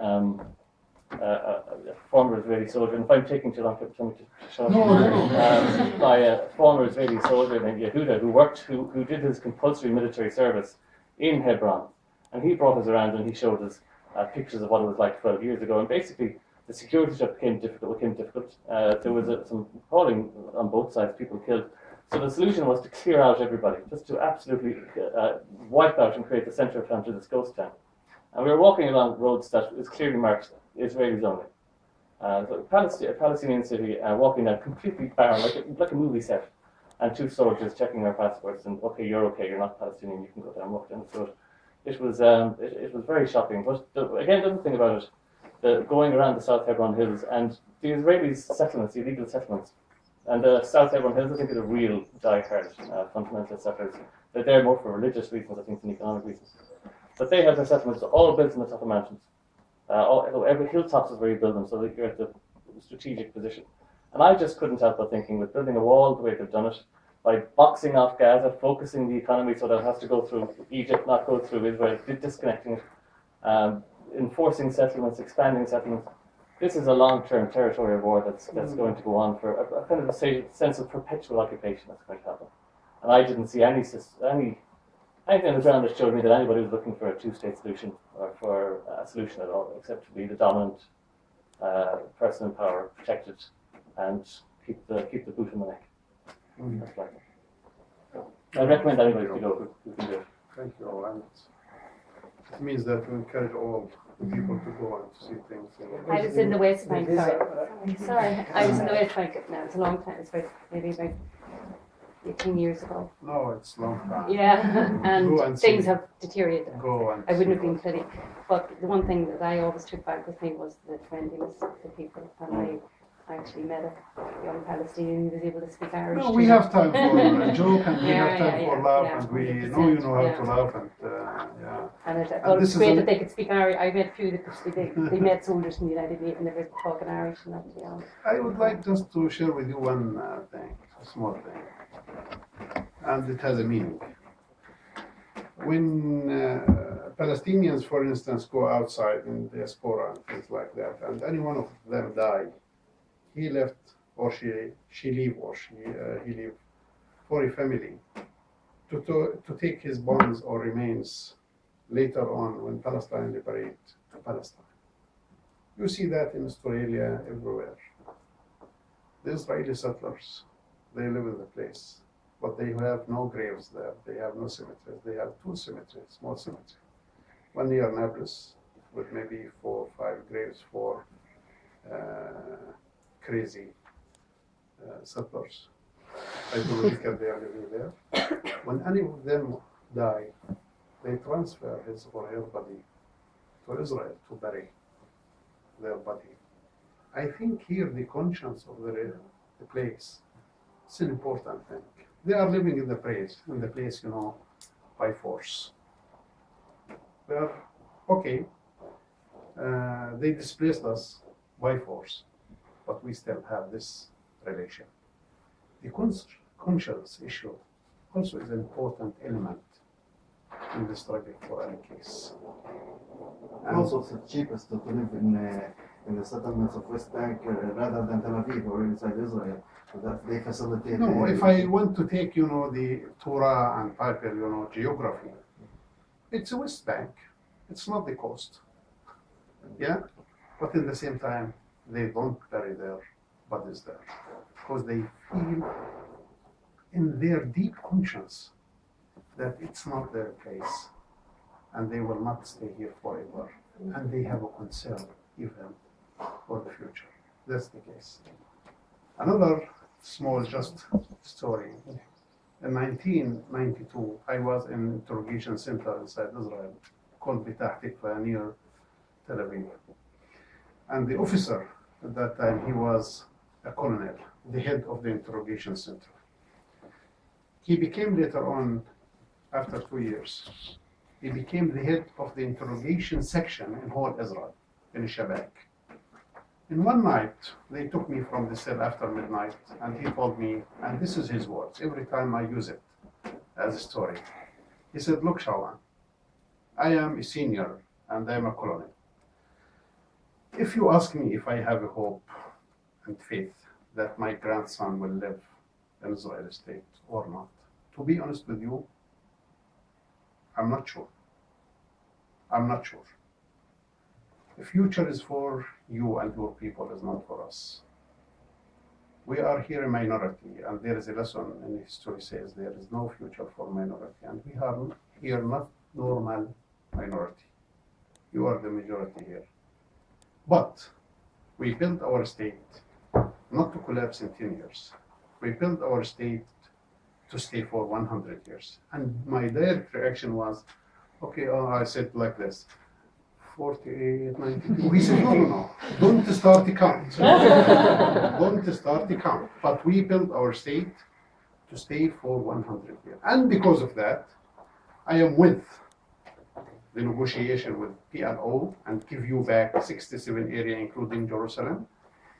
S7: a former Israeli soldier, and if I'm taking too long, tell me to shut up. By a former Israeli soldier named Yehuda, who did his compulsory military service in Hebron. And he brought us around and he showed us pictures of what it was like 12 years ago. And basically, the security stuff became difficult. There was some appalling on both sides, people killed. So the solution was to clear out everybody, just to absolutely wipe out and create the centre of town to this ghost town. And we were walking along roads that was clearly marked Israelis only. So a Palestinian city, walking down completely barren, like a movie set, and two soldiers checking our passports and, okay, you're not Palestinian, you can go down, walk down the road. It was very shocking. But again, the other thing about it, going around the South Hebron Hills and the Israeli settlements, the illegal settlements, and the South Hebron Hills, I think, are the real die-hard fundamentalist settlers. They're there more for religious reasons, I think, than economic reasons. But they have their settlements all built on the top of mountains. Every hilltops is where you build them, so that you're at the strategic position. And I just couldn't help but thinking, with building a wall the way they've done it, by boxing off Gaza, focusing the economy so that it has to go through Egypt, not go through Israel, disconnecting it, enforcing settlements, expanding settlements. This is a long-term territorial war that's going to go on for a kind of a sense of perpetual occupation that's going to happen. And I didn't see anything on the ground that showed me that anybody was looking for a two-state solution or for a solution at all, except to be the dominant person in power, protected, and keep the boot in the neck. That's right. I recommend anybody to go who can do it.
S2: Thank you all. And it means that we encourage all the people to go and to see things.
S8: I was in the West Bank, sorry. I was in the West Bank now, it's a long time, it's maybe about 18 years ago.
S2: No, it's long time.
S8: Yeah, and things have deteriorated.
S2: I
S8: wouldn't have been pretty. But the one thing that I always took back with me was the friendliness of the people. And I actually met a young Palestinian who was able to speak Irish.
S2: No, we have time for a joke and we have time for laugh, and we know you know how to laugh, and
S8: And I thought it was great that they could speak Irish. I met a few that they met soldiers from the United States and they were talking Irish and that. Yeah.
S2: I would like just to share with you one thing, a small thing, and it has a meaning. When Palestinians, for instance, go outside in diaspora and things like that, and any one of them die, he left or she leave or he leave for a family to take his bones or remains later on when Palestine liberate to Palestine. You see that in Australia, everywhere. The Israeli settlers, they live in the place. but they have no graves there. They have no cemeteries. They have 2 cemeteries, small cemeteries. One near Nablus with maybe 4 or 5 graves for crazy settlers. I don't know if they are living there. When any of them die, they transfer his or her body to Israel to bury their body. I think here the conscience of the place is an important thing. They are living in the place, by force. They are okay. They displaced us by force, but we still have this relation. The conscience issue also is an important element in the struggle for any case.
S3: And also, it's the cheapest to live in the settlements of West Bank rather than Tel Aviv or inside Israel. So that they facilitate.
S2: No, if I want to take, the Torah and Bible, geography, it's a West Bank. It's not the coast. Yeah, but at the same time, they don't bury their bodies there because they feel in their deep conscience that it's not their place and they will not stay here forever, and they have a concern even for the future. That's the case. Another small just story. In 1992, I was in an interrogation center inside Israel called Petah Tikva near Tel Aviv. And the officer at that time, he was a colonel, the head of the interrogation center. He became later on, after 2 years, he became the head of the interrogation section in whole Israel, in Shabak. In one night, they took me from the cell after midnight, and he told me, and this is his words, every time I use it as a story. He said, look, Shawan, I am a senior and I am a colonel. If you ask me if I have a hope and faith that my grandson will live in Israeli state or not, to be honest with you, I'm not sure. I'm not sure. The future is for you and your people, is not for us. We are here a minority, and there is a lesson in history says there is no future for minority, and we are here not normal minority. You are the majority here. But we built our state not to collapse in 10 years. We built our state to stay for 100 years. And my direct reaction was, okay, I said like this, 48, 92. He said, no, don't start the count. Don't start the count. But we built our state to stay for 100 years. And because of that, I am with the negotiation with PLO and give you back 67 area, including Jerusalem,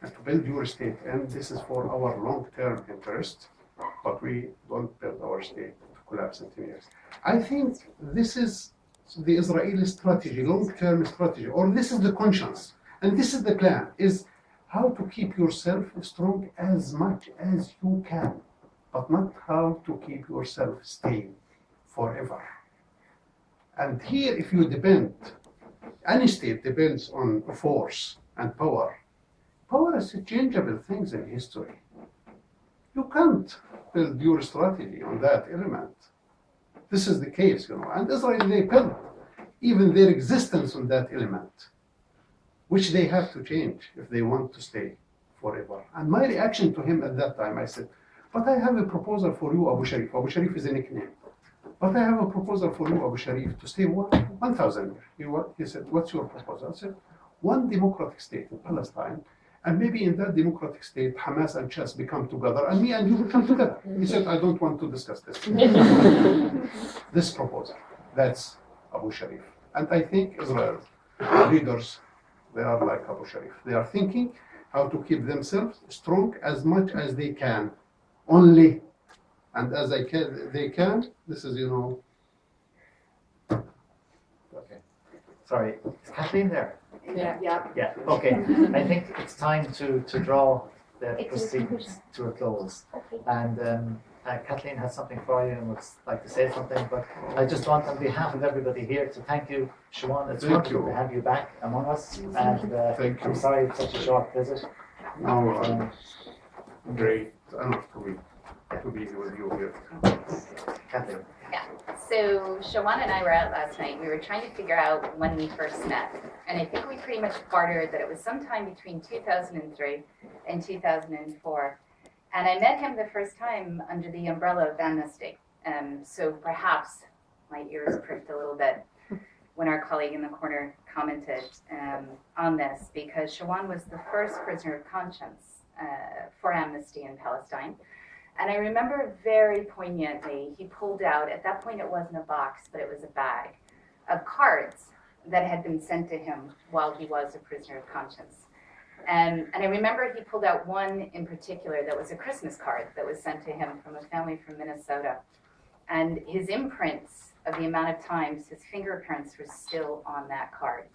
S2: and to build your state. And this is for our long-term interest, but we don't build our state to collapse in 10 years. I think this is the Israeli strategy, long-term strategy, or this is the conscience, and this is the plan, is how to keep yourself strong as much as you can, but not how to keep yourself staying forever. And here, if you depend, any state depends on force and power. Power is changeable things in history. You can't build your strategy on that element. This is the case, and Israel, they built even their existence on that element, which they have to change if they want to stay forever. And my reaction to him at that time, I said, but I have a proposal for you, Abu Sharif. Abu Sharif is a nickname. But I have a proposal for you, Abu Sharif, to stay 1,000 years. He said, what's your proposal? I said, one democratic state in Palestine, and maybe in that democratic state, Hamas and Chas become together, and me and you become together. He said, I don't want to discuss this. This proposal. That's Abu Sharif. And I think Israel leaders, they are like Abu Sharif. They are thinking how to keep themselves strong as much as they can, only. And as they can, this is,
S1: Okay. Sorry, is Kathleen there?
S8: Yeah.
S1: Yeah, okay. I think it's time to draw the proceedings to a close. And Kathleen has something for you and would like to say something, but I just want on behalf of everybody here to thank you, Shawan. It's wonderful to have you back among us, and I'm sorry it's such a short visit.
S2: Great honor to be to be with you here.
S1: Kathleen.
S9: So Shawan and I were out last night. We were trying to figure out when we first met. And I think we pretty much bartered that it was sometime between 2003 and 2004. And I met him the first time under the umbrella of amnesty. So perhaps my ears pricked a little bit when our colleague in the corner commented on this, because Shawan was the first prisoner of conscience for amnesty in Palestine. And I remember very poignantly, he pulled out, at that point it wasn't a box, but it was a bag of cards that had been sent to him while he was a prisoner of conscience. And I remember he pulled out one in particular that was a Christmas card that was sent to him from a family from Minnesota. And his imprints of the amount of times, his fingerprints were still on that card.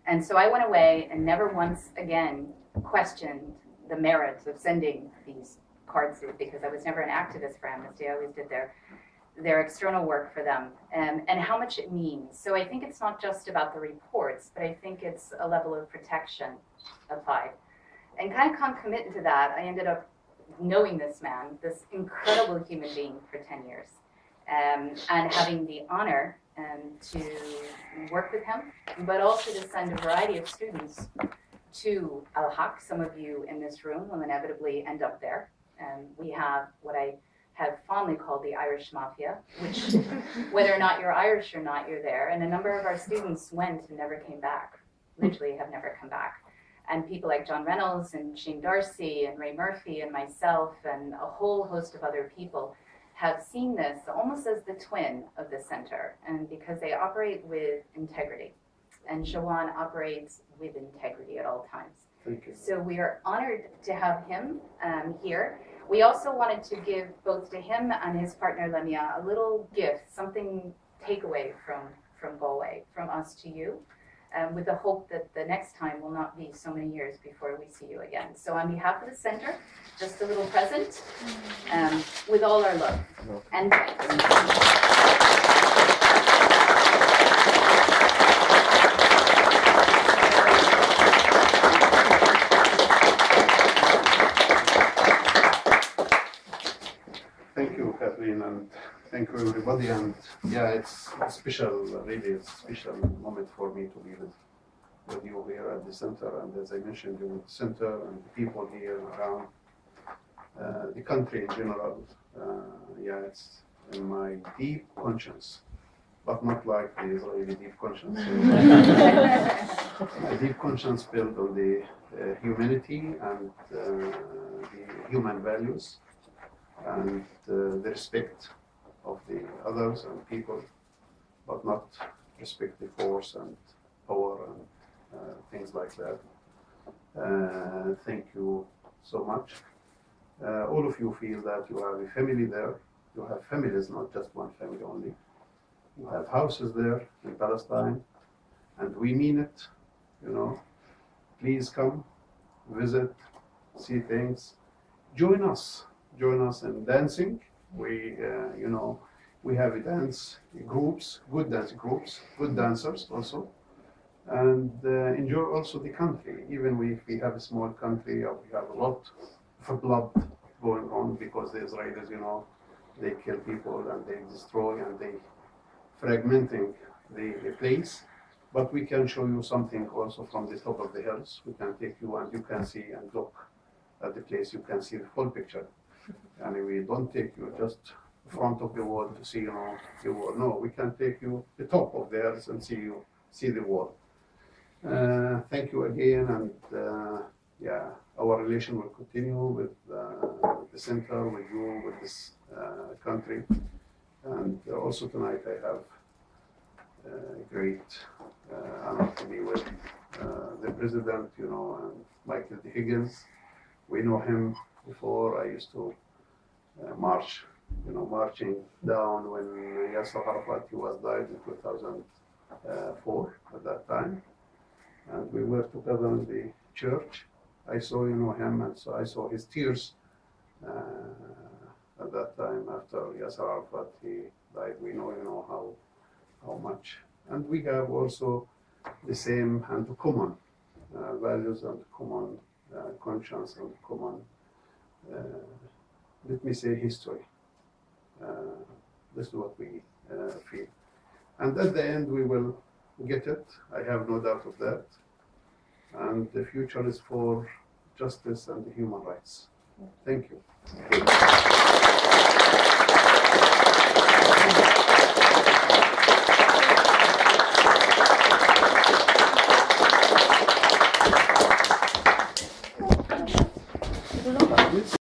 S9: And so I went away and never once again questioned the merits of sending these cards, because I was never an activist for Amnesty. I always did their external work for them, and how much it means. So I think it's not just about the reports, but I think it's a level of protection applied. And kind of concomitant to that, I ended up knowing this man, this incredible human being, for 10 years, and having the honor to work with him, but also to send a variety of students to Al-Haq. Some of you in this room will inevitably end up there. We have what I have fondly called the Irish Mafia, which, whether or not you're Irish or not, you're there. And a number of our students went and never came back, literally have never come back. And people like John Reynolds and Shane Darcy and Ray Murphy and myself and a whole host of other people have seen this almost as the twin of the center, and because they operate with integrity. And Shawan operates with integrity at all times.
S2: Thank you.
S9: So we are honored to have him here. We also wanted to give both to him and his partner Lamia a little gift, something takeaway from Galway, from us to you, with the hope that the next time will not be so many years before we see you again. So on behalf of the center, just a little present with all our love and thanks.
S2: Thank you, Kathleen, and thank you, everybody. And yeah, it's a special, really, it's a special moment for me to be with you here at the center. And as I mentioned, you the center and the people here around the country in general. Yeah, it's in my deep conscience, but not like the Israeli deep conscience. My deep conscience built on the humanity and the human values, and the respect of the others and people, but not respect the force and power and things like that. Thank you so much. All of you feel that you have a family there. You have families, not just one family only. You have houses there in Palestine, and we mean it, you know. Please come, visit, see things, join us in dancing. We, you know, we have a dance groups, good dance groups, good dancers also, and enjoy also the country. Even if we have a small country, or we have a lot of blood going on, because the Israelis, you know, they kill people and they destroy and they fragmenting the place. But we can show you something also from the top of the hills. We can take you and you can see and look at the place. You can see the full picture. And we don't take you just front of the wall to see, you know, the wall. No, we can take you the top of the hills and see the wall. Thank you again, and yeah, our relation will continue with the center, with you, with this country. And also tonight I have a great honor to be with the president, you know, and Michael D. Higgins. We know him before. I used to march, you know, marching down when Yasser Arafat was died in 2004 at that time. And we were together in the church. I saw, you know, him, and so I saw his tears at that time after Yasser Arafat he died. We know, you know, how much. And we have also the same and common values and common conscience and common let me say, history. This is what we feel. And at the end, we will get it. I have no doubt of that. And the future is for justice and human rights. Thank you. Yes.